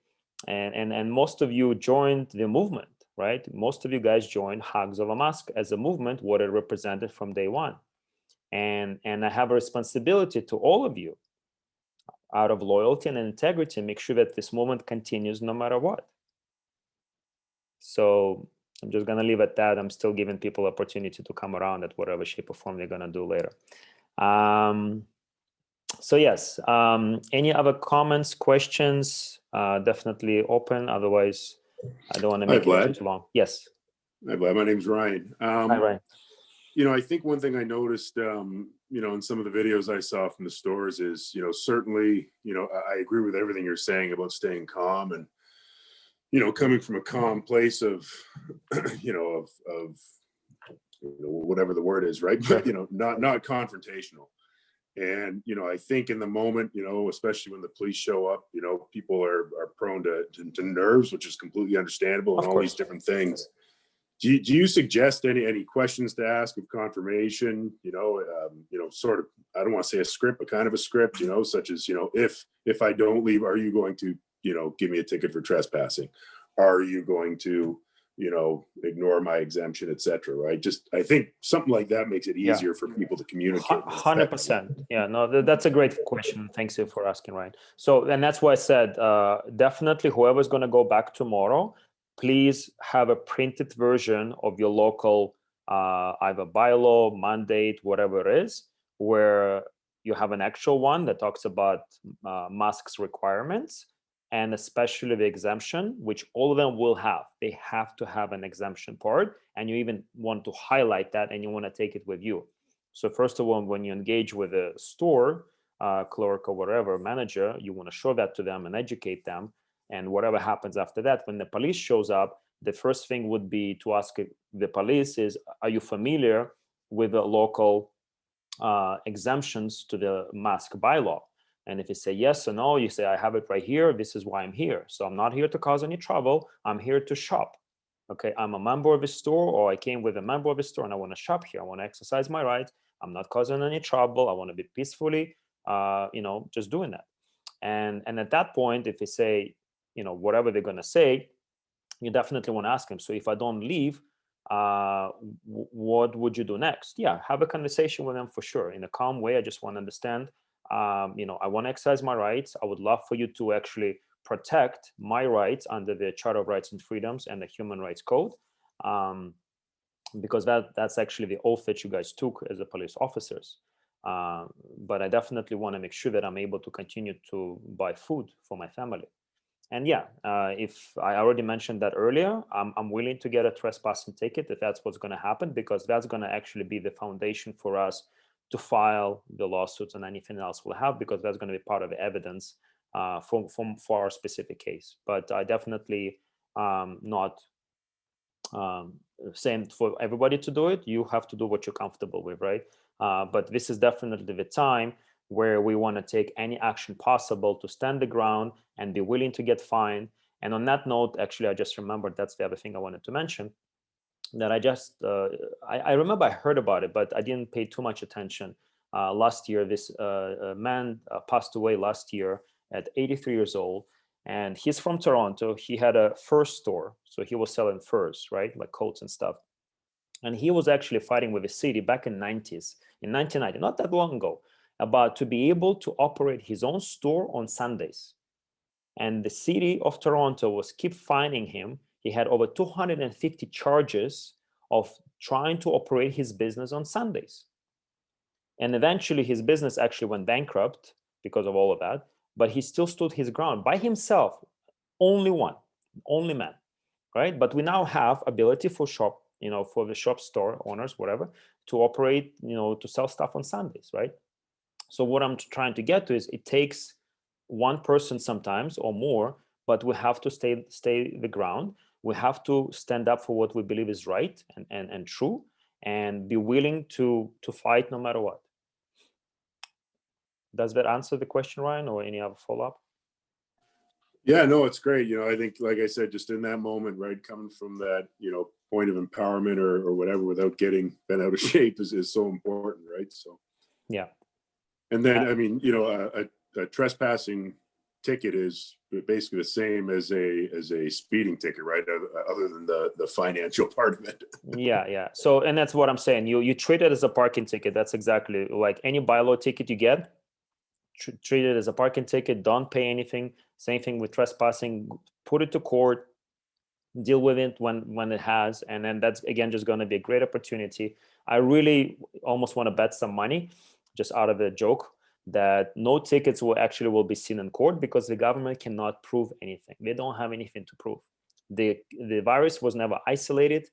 And most of you joined the movement, right? Most of you guys joined Hugs of a Mask as a movement, what it represented from day one. And I have a responsibility to all of you, out of loyalty and integrity, make sure that this movement continues no matter what. So I'm just going to leave at that. I'm still giving people opportunity to come around at whatever shape or form they're going to do later. So yes, any other comments, questions? Definitely open. Otherwise, I don't want to make it too long. Yes. Hi, Vlad. My name's Ryan. Hi, Ryan. You know, I think one thing I noticed, you know, in some of the videos I saw from the stores is, you know, certainly, you know, I agree with everything you're saying about staying calm and, you know, coming from a calm place of, you know, of whatever the word is, right? But, you know, not confrontational. And, you know, I think in the moment, you know, especially when the police show up, you know, people are prone to nerves, which is completely understandable, and all these different things. Do you suggest any questions to ask of confirmation, you know, sort of, I don't want to say a script, but kind of a script, you know, such as, you know, if I don't leave, are you going to, you know, give me a ticket for trespassing? Are you going to, you know, ignore my exemption, etc. Right? Just, I think something like that makes it easier for people to communicate. 100%. Yeah, no, that's a great question. Thanks you for asking, Ryan. So, and that's why I said, definitely whoever's going to go back tomorrow, please have a printed version of your local either bylaw, mandate, whatever it is, where you have an actual one that talks about masks requirements, and especially the exemption, which all of them will have. They have to have an exemption part, and you even want to highlight that, and you want to take it with you. So first of all, when you engage with a store clerk or whatever, manager, you want to show that to them and educate them. And whatever happens after that, when the police shows up, the first thing would be to ask the police is, are you familiar with the local exemptions to the mask bylaw? And if you say yes or no, you say, I have it right here. This is why I'm here. So I'm not here to cause any trouble. I'm here to shop. Okay, I'm a member of a store, or I came with a member of a store and I want to shop here. I want to exercise my rights. I'm not causing any trouble. I want to be peacefully, you know, just doing that. And at that point, if they say, you know, whatever they're going to say, you definitely want to ask them, so if I don't leave, what would you do next? Yeah, have a conversation with them for sure in a calm way. I just want to understand, you know, I want to exercise my rights. I would love for you to actually protect my rights under the Charter of Rights and Freedoms and the Human Rights Code, because that's actually the oath that you guys took as a police officers. But I definitely want to make sure that I'm able to continue to buy food for my family. And yeah, if I already mentioned that earlier, I'm willing to get a trespassing ticket if that's what's going to happen, because that's going to actually be the foundation for us to file the lawsuits and anything else we'll have, because that's going to be part of the evidence for our specific case. But I definitely not saying for everybody to do it. You have to do what you're comfortable with, right? But this is definitely the time where we want to take any action possible to stand the ground and be willing to get fined. And on that note, actually, I just remembered that's the other thing I wanted to mention, that I just, I remember I heard about it, but I didn't pay too much attention. Last year, this man passed away last year at 83 years old. And he's from Toronto. He had a fur store. So he was selling furs, right? Like coats and stuff. And he was actually fighting with the city back in 1990, not that long ago, about to be able to operate his own store on Sundays. And the city of Toronto was keep fining him. He had over 250 charges of trying to operate his business on Sundays. And eventually his business actually went bankrupt because of all of that, but he still stood his ground by himself, only man, right? But we now have ability for shop, you know, for the shop store owners, whatever, to operate, you know, to sell stuff on Sundays, right? So what I'm trying to get to is it takes one person sometimes or more, but we have to stay the ground. We have to stand up for what we believe is right and true, and be willing to fight no matter what. Does that answer the question, Ryan, or any other follow-up? Yeah, no, it's great. You know, I think, like I said, just in that moment, right, coming from that, you know, point of empowerment or whatever, without getting bent out of shape is so important, right? So, yeah. And then, I mean, you know, a trespassing ticket is basically the same as a speeding ticket, right? Other than the financial part of it. Yeah. So, and that's what I'm saying. You treat it as a parking ticket. That's exactly like any bylaw ticket you get. Treat it as a parking ticket. Don't pay anything. Same thing with trespassing. Put it to court. Deal with it when it has, and then that's again just going to be a great opportunity. I really almost want to bet some money, just out of a joke, that no tickets will be seen in court, because the government cannot prove anything. They don't have anything to prove. The virus was never isolated.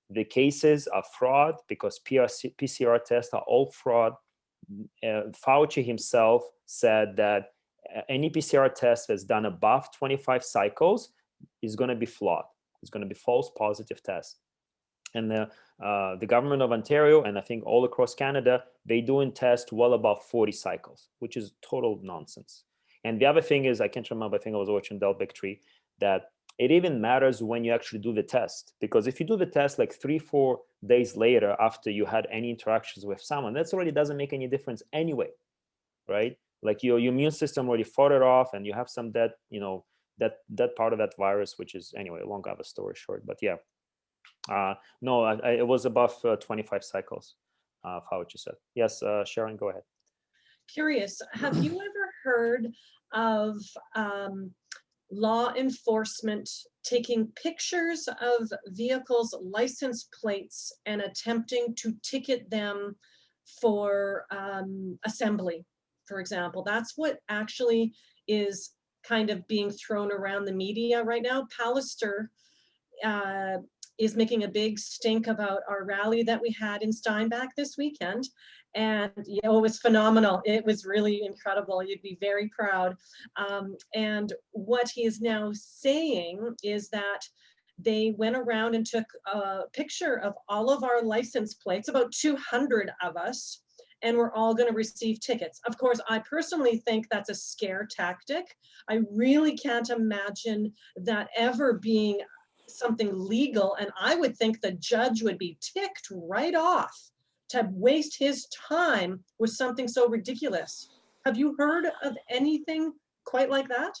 The cases are fraud, because PCR tests are all fraud. Fauci himself said that any PCR test that's done above 25 cycles is going to be flawed. It's going to be false positive test. And the government of Ontario, and I think all across Canada, they doing tests well above 40 cycles, which is total nonsense. And the other thing is, I can't remember, I think I was watching Del Bigtree, that it even matters when you actually do the test. Because if you do the test like 3-4 days later after you had any interactions with someone, that's already doesn't make any difference anyway, right? Like your immune system already fought it off, and you have some that part of that virus, which is, anyway, long have a story short, but yeah. No, it was above 25 cycles, Fauci said. Yes, Sharon, go ahead. Curious, have you ever heard of law enforcement taking pictures of vehicles' license plates and attempting to ticket them for assembly, for example? That's what actually is kind of being thrown around the media right now. Pallister is making a big stink about our rally that we had in Steinbach this weekend. And you know, it was phenomenal. It was really incredible. You'd be very proud. And what he is now saying is that they went around and took a picture of all of our license plates, about 200 of us, and we're all going to receive tickets. Of course, I personally think that's a scare tactic. I really can't imagine that ever being something legal, and I would think the judge would be ticked right off to waste his time with something so ridiculous. Have you heard of anything quite like that?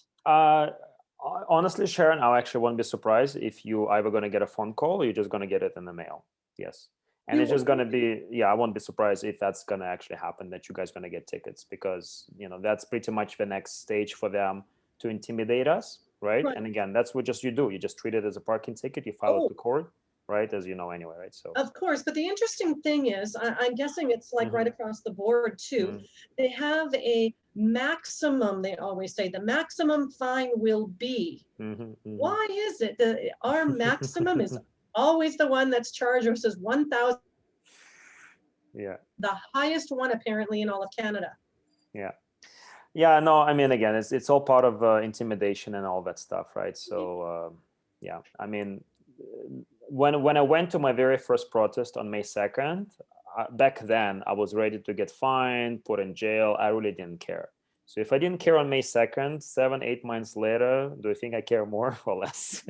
Honestly, Sharon, I actually won't be surprised if you either going to get a phone call or you're just going to get it in the mail. Yes. And it's just going to be, yeah, I won't be surprised if that's going to actually happen, that you guys going to get tickets, because, you know, that's pretty much the next stage for them to intimidate us, right? Right. And again, that's what you do. You just treat it as a parking ticket. You file it to court, right? As you know anyway, right? So. Of course, but the interesting thing is, I'm guessing it's like right across the board too. They have a maximum, they always say, the maximum fine will be. Why is it that our maximum is always the one that's charged versus 1,000? Yeah. The highest one apparently in all of Canada. Yeah. Yeah, no, I mean, again, it's all part of intimidation and all that stuff, right? So, yeah, I mean, when I went to my very first protest on May 2nd, back then I was ready to get fined, put in jail. I really didn't care. So if I didn't care on May 2nd, 7-8 months later, do you think I care more or less?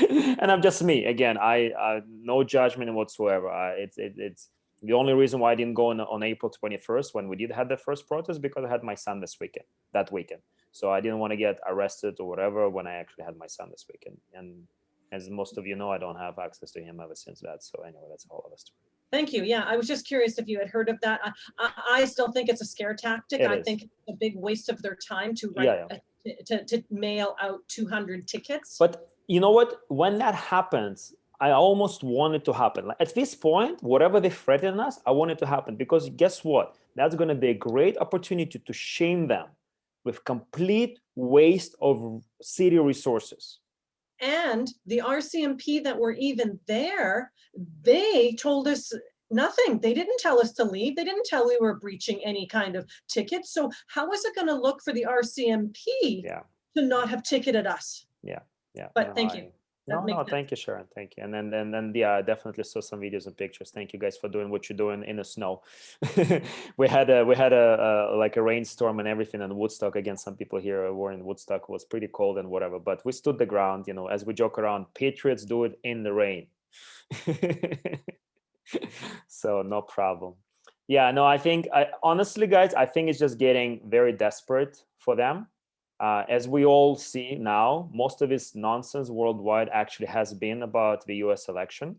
And I'm just me. Again, I no judgment whatsoever. It's the only reason why I didn't go on April 21st when we did have the first protest, because I had my son that weekend. So I didn't want to get arrested or whatever when I actually had my son this weekend. And as most of you know, I don't have access to him ever since that. So anyway, that's all of us. Thank you. Yeah, I was just curious if you had heard of that. I still think it's a scare tactic. I think it's a big waste of their time to write, to mail out 200 tickets. But you know what? When that happens, I almost want it to happen. Like, at this point, whatever they threaten us, I want it to happen, because guess what? That's going to be a great opportunity to shame them with complete waste of city resources. And the RCMP that were even there, they told us nothing. They didn't tell us to leave. They didn't tell we were breaching any kind of ticket. So how is it going to look for the RCMP to not have ticketed us? Yeah. But no, thank you. No, thank you, Sharon. Thank you. And then yeah, I definitely saw some videos and pictures. Thank you guys for doing what you're doing in the snow. we had a like a rainstorm and everything in Woodstock. Again, some people here were in Woodstock. It was pretty cold and whatever, but we stood the ground. You know, as we joke around, patriots do it in the rain. So no problem. Yeah, no, honestly, guys, I think it's just getting very desperate for them. As we all see now, most of this nonsense worldwide actually has been about the US election,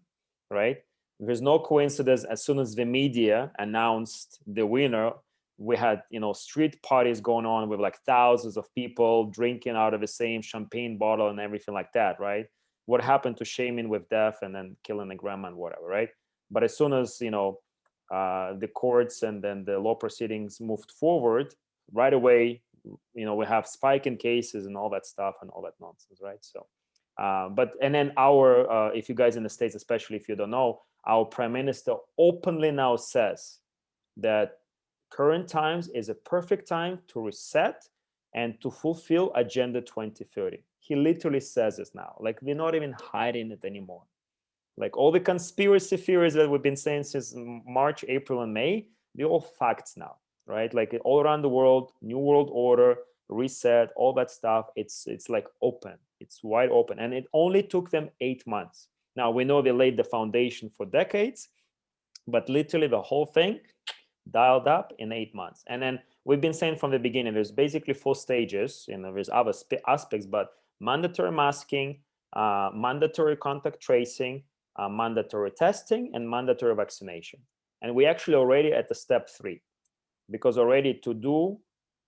right? There's no coincidence. As soon as the media announced the winner, we had, street parties going on with like thousands of people drinking out of the same champagne bottle and everything like that, right? What happened to shaming with death and then killing the grandma and whatever, right? But as soon as, the courts and then the law proceedings moved forward, right away, we have spike in cases and all that stuff and all that nonsense, right? So, and then if you guys in the States, especially if you don't know, our prime minister openly now says that current times is a perfect time to reset and to fulfill Agenda 2030. He literally says this now. Like, we're not even hiding it anymore. Like, all the conspiracy theories that we've been saying since March, April, and May, they're all facts now. Right, like all around the world, new world order, reset, all that stuff. It's like open, it's wide open, and it only took them 8 months. Now we know they laid the foundation for decades, but literally the whole thing dialed up in 8 months. And then we've been saying from the beginning, there's basically 4 stages. There's other aspects, but mandatory masking, mandatory contact tracing, mandatory testing, and mandatory vaccination. And we actually already at the step 3. Because already to go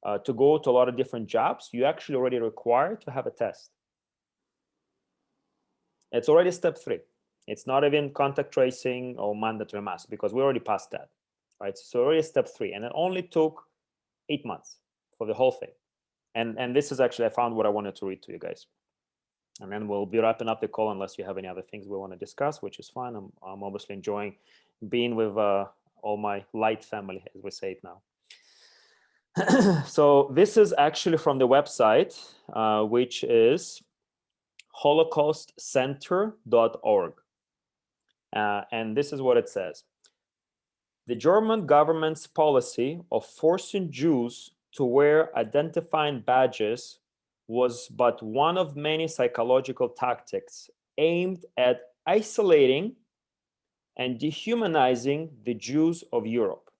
to a lot of different jobs, you actually already required to have a test. It's already step 3. It's not even contact tracing or mandatory mask, because we already passed that, right? So already step 3, and it only took 8 months for the whole thing. And this is actually, I found what I wanted to read to you guys. And then we'll be wrapping up the call unless you have any other things we want to discuss, which is fine. I'm obviously enjoying being with all my light family, as we say it now. So this is actually from the website, which is holocaustcenter.org. And this is what it says. The German government's policy of forcing Jews to wear identifying badges was but one of many psychological tactics aimed at isolating and dehumanizing the Jews of Europe.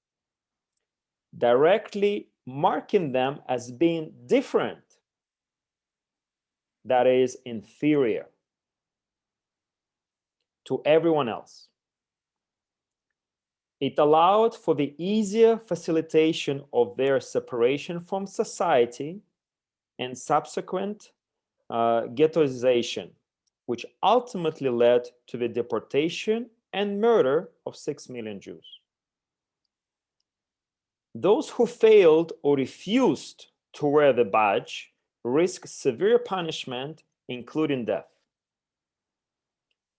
Directly marking them as being different, that is inferior to everyone else. It allowed for the easier facilitation of their separation from society and subsequent ghettoization, which ultimately led to the deportation and murder of 6 million Jews. Those who failed or refused to wear the badge risk severe punishment, including death.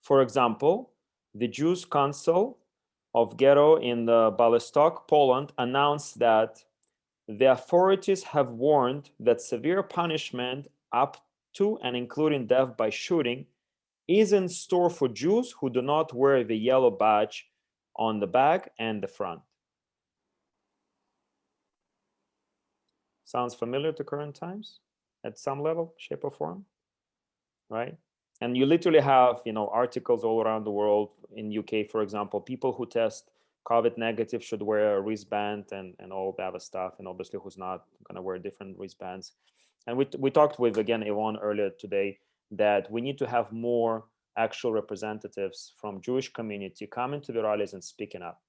For example, the Jews Council of Ghetto in the Białystok, Poland, announced that the authorities have warned that severe punishment up to and including death by shooting is in store for Jews who do not wear the yellow badge on the back and the front. Sounds familiar to current times at some level, shape or form, right? And you literally have, articles all around the world. In UK, for example, people who test COVID negative should wear a wristband and all that other stuff. And obviously who's not gonna wear different wristbands. And we talked with, again, Yvonne earlier today, that we need to have more actual representatives from Jewish community coming to the rallies and speaking up.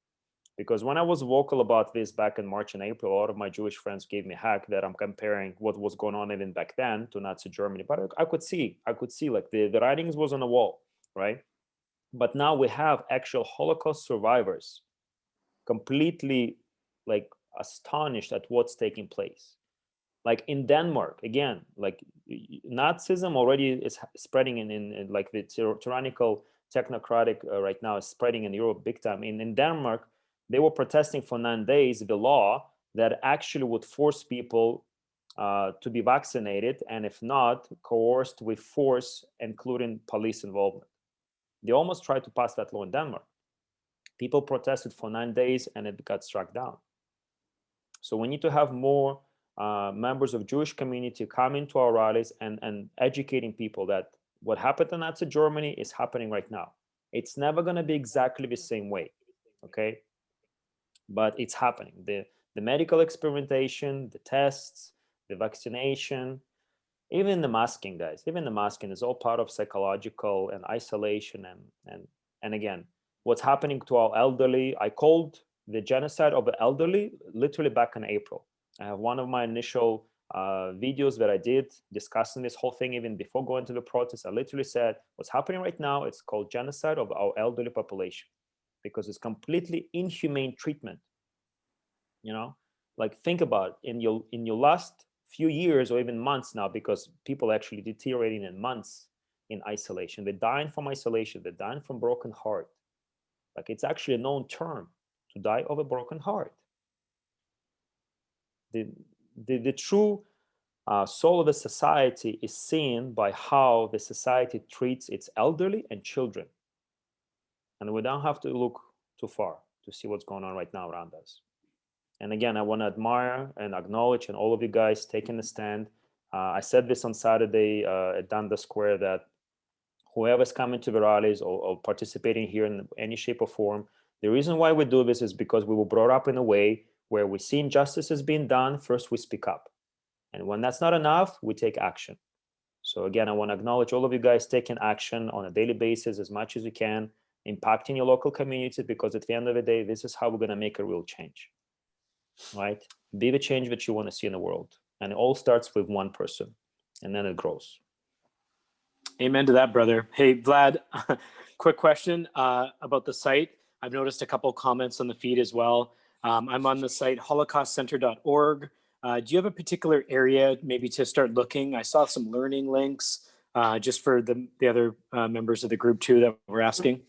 Because when I was vocal about this back in March and April, a lot of my Jewish friends gave me heck that I'm comparing what was going on even back then to Nazi Germany. But I could see like the writings was on the wall, right? But now we have actual Holocaust survivors completely like astonished at what's taking place. Like in Denmark, again, like Nazism already is spreading in like the tyrannical technocratic right now is spreading in Europe big time. In Denmark, they were protesting for 9 days the law that actually would force people to be vaccinated, and if not, coerced with force, including police involvement. They almost tried to pass that law in Denmark. People protested for 9 days and it got struck down. So we need to have more members of Jewish community coming to our rallies and educating people that what happened in Nazi Germany is happening right now. It's never going to be exactly the same way, okay? But it's happening. The medical experimentation, the tests, the vaccination, even the masking, guys, even the masking is all part of psychological and isolation. And again, what's happening to our elderly, I called the genocide of the elderly literally back in April. I have one of my initial videos that I did discussing this whole thing even before going to the protest. I literally said, what's happening right now, it's called genocide of our elderly population, because it's completely inhumane treatment. Like think about it, in your last few years or even months now, because people actually deteriorating in months in isolation. They're dying from isolation. They're dying from broken heart. Like it's actually a known term to die of a broken heart. The true soul of a society is seen by how the society treats its elderly and children. And we don't have to look too far to see what's going on right now around us. And again, I want to admire and acknowledge and all of you guys taking a stand. I said this on Saturday at Dundas Square that whoever's coming to the rallies or participating here in any shape or form, the reason why we do this is because we were brought up in a way where we see injustices being done, first we speak up. And when that's not enough, we take action. So again, I want to acknowledge all of you guys taking action on a daily basis as much as you can, impacting your local community, because at the end of the day, this is how we're going to make a real change, right? Be the change that you want to see in the world. And it all starts with one person, and then it grows. Amen to that, brother. Hey, Vlad, quick question about the site. I've noticed a couple comments on the feed as well. I'm on the site holocaustcenter.org. Do you have a particular area maybe to start looking? I saw some learning links just for the other members of the group too that were asking.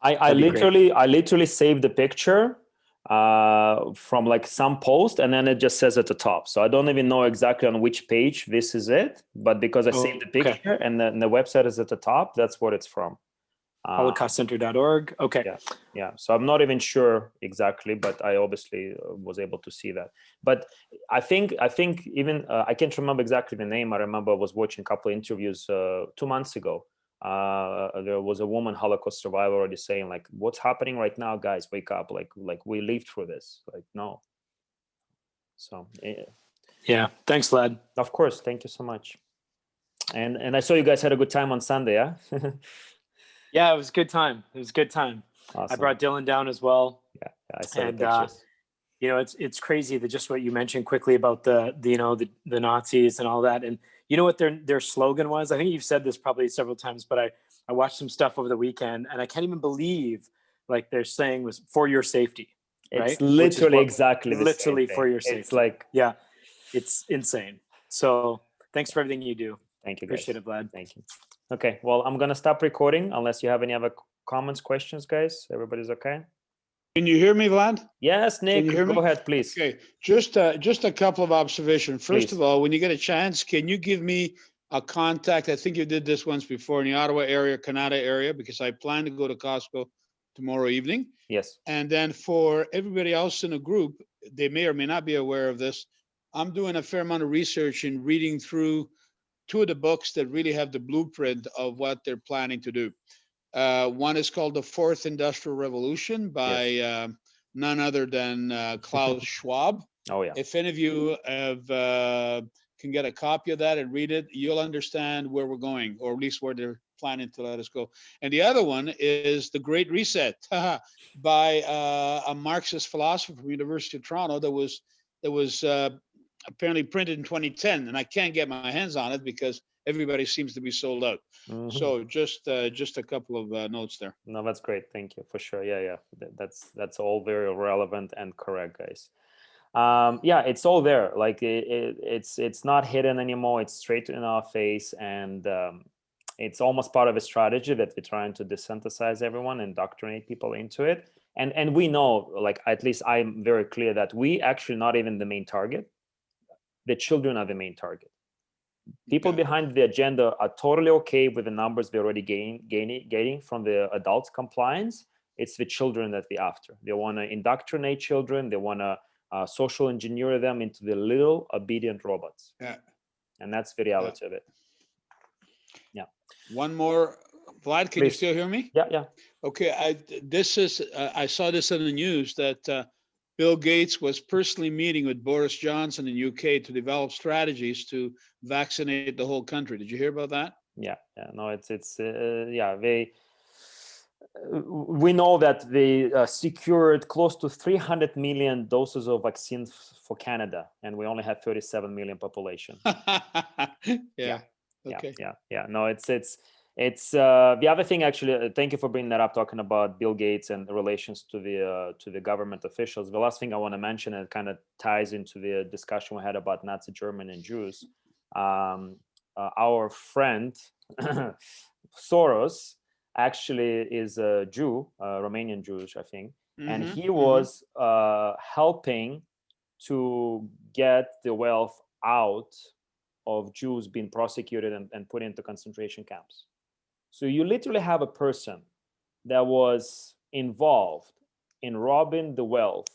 I literally saved the picture from like some post, and then it just says at the top. So I don't even know exactly on which page this is it, but because I saved the picture and the website is at the top, that's what it's from. HolocaustCenter.org. Okay. Yeah. So I'm not even sure exactly, but I obviously was able to see that. But I think even I can't remember exactly the name. I remember I was watching a couple of interviews 2 months ago. There was a woman Holocaust survivor already saying like, "What's happening right now, guys? Wake up! Like we lived through this. Like no." So Yeah. Thanks, Vlad. of course, thank you so much. And I saw you guys had a good time on Sunday, yeah? Yeah, it was a good time. It was a good time. Awesome. I brought Dylan down as well. Yeah, I saw the And, pictures. you know, it's crazy that just what you mentioned quickly about the Nazis and all that. And you know what their slogan was? I think you've said this probably several times, but I watched some stuff over the weekend and I can't even believe like they're saying was for your safety. It's right? literally exactly the literally same for thing. your safety. It's like, yeah, it's insane. So thanks for everything you do. Thank you, guys. Appreciate it, Vlad. Thank you. Okay, well, I'm gonna stop recording unless you have any other comments, questions, guys. Everybody's okay? Can you hear me, Vlad? Yes, Nick, you hear go me? ahead, please. Okay, just a couple of observations. First Please. of all, when you get a chance, can you give me a contact? I think you did this once before in the Ottawa area, Canada area, because I plan to go to Costco tomorrow evening. Yes. And then for everybody else in the group, they may or may not be aware of this. I'm doing a fair amount of research and reading through two of the books that really have the blueprint of what they're planning to do. One is called The Fourth Industrial Revolution by none other than Klaus Schwab. Oh, yeah. If any of you have can get a copy of that and read it, you'll understand where we're going, or at least where they're planning to let us go. And the other one is The Great Reset by a Marxist philosopher from University of Toronto that was apparently printed in 2010, and I can't get my hands on it because everybody seems to be sold out. Mhm. So just a couple of notes there. No, that's great. Thank you for sure. Yeah. That's all very relevant and correct, guys. Yeah, it's all there. Like it's not hidden anymore. It's straight in our face, and it's almost part of a strategy that we're trying to desensitize everyone, indoctrinate people into it. And we know, like, at least I'm very clear that we actually not even the main target. The children are the main target. People behind the agenda are totally okay with the numbers they're already getting from the adults compliance. It's the children that we're after. They want to indoctrinate children. They want to social engineer them into the little obedient robots. Yeah. And that's the reality of it. Yeah. One more, Vlad, can you still hear me? Yeah. Okay, I saw this in the news that Bill Gates was personally meeting with Boris Johnson in UK to develop strategies to vaccinate the whole country. Did you hear about that? Yeah. No, we know that they secured close to 300 million doses of vaccines for Canada, and we only have 37 million population. Yeah. Okay. Yeah. No, it's the other thing, actually. Thank you for bringing that up, talking about Bill Gates and the relations to the government officials. The last thing I want to mention, and it kind of ties into the discussion we had about Nazi Germany and Jews. Our friend Soros actually is a Jew, Romanian Jewish, I think, and he was helping to get the wealth out of Jews being prosecuted and put into concentration camps. So you literally have a person that was involved in robbing the wealth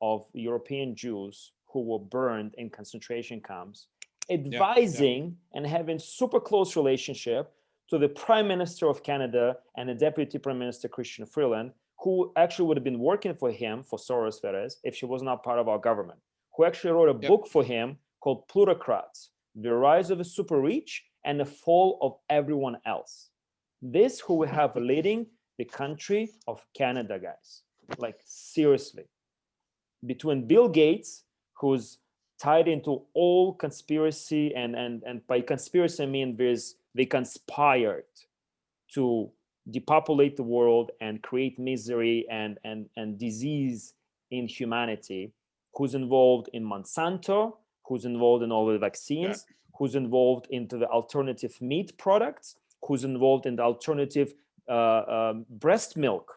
of European Jews who were burned in concentration camps, advising and having super close relationship to the Prime Minister of Canada and the Deputy Prime Minister Christian Freeland, who actually would have been working for him, for Soros, that is, if she was not part of our government, who actually wrote a book for him called Plutocrats, The Rise of the Super Rich and the Fall of Everyone Else. This who we have leading the country of Canada, guys. Like, seriously. Between Bill Gates, who's tied into all conspiracy, and by conspiracy I mean they conspired to depopulate the world and create misery and disease in humanity, who's involved in Monsanto, who's involved in all the vaccines, who's involved into the alternative meat products, who's involved in the alternative breast milk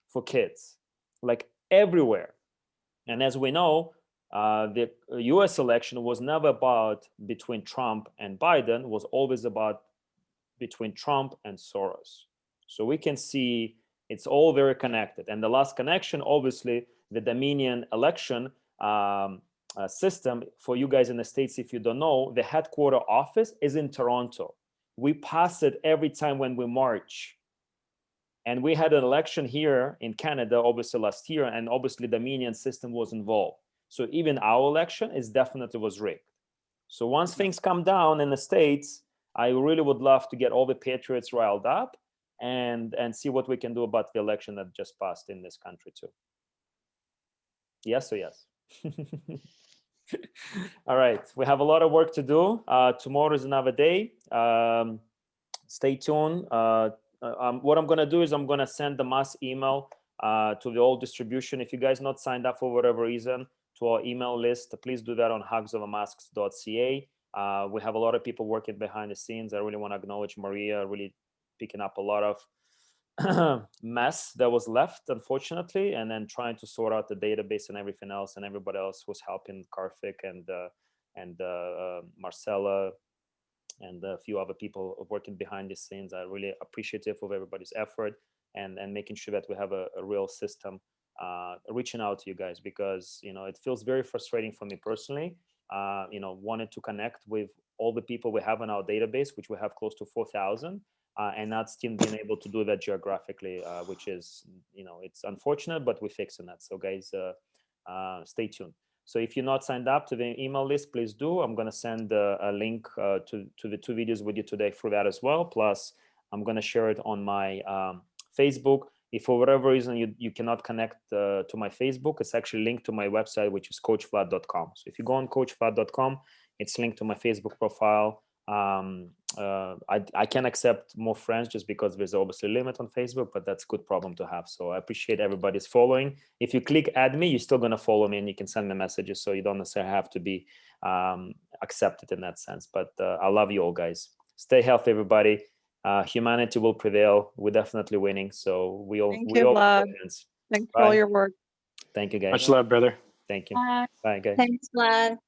for kids, like everywhere. And as we know, the US election was never about between Trump and Biden, was always about between Trump and Soros. So we can see it's all very connected. And the last connection, obviously, the Dominion election system, for you guys in the States, if you don't know, the headquarter office is in Toronto. We pass it every time when we march. And we had an election here in Canada, obviously last year, and obviously the Dominion system was involved. So even our election is definitely was rigged. So once things come down in the States, I really would love to get all the patriots riled up and see what we can do about the election that just passed in this country too. Yes or yes? All right, we have a lot of work to do. Tomorrow is another day. Stay tuned. What I'm going to do is I'm going to send the mass email to the old distribution. If you guys not signed up for whatever reason to our email list, please do that on hugsofmasks.ca. We have a lot of people working behind the scenes. I really want to acknowledge Maria, really picking up a lot of mess that was left, unfortunately, and then trying to sort out the database and everything else, and everybody else who's helping, Karthik and Marcella and a few other people working behind the scenes. I'm really appreciative of everybody's effort and making sure that we have a real system reaching out to you guys, because it feels very frustrating for me personally. Wanted to connect with all the people we have in our database, which we have close to 4,000. And not still being able to do that geographically, which is, it's unfortunate, but we're fixing that. So guys, stay tuned. So if you're not signed up to the email list, please do. I'm going to send a link to the 2 videos with you today through that as well. Plus, I'm going to share it on my Facebook. If for whatever reason you cannot connect to my Facebook, it's actually linked to my website, which is coachvlad.com. So if you go on coachvlad.com, it's linked to my Facebook profile. I can accept more friends just because there's obviously a limit on Facebook, but that's a good problem to have. So I appreciate everybody's following. If you click add me, you're still going to follow me and you can send me messages. So you don't necessarily have to be accepted in that sense. But I love you all, guys. Stay healthy, everybody. Humanity will prevail. We're definitely winning. So we all Vlad. Thanks for all your work. Thank you, guys. Much love, brother. Thank you. Bye. Bye, guys. Thanks, Vlad.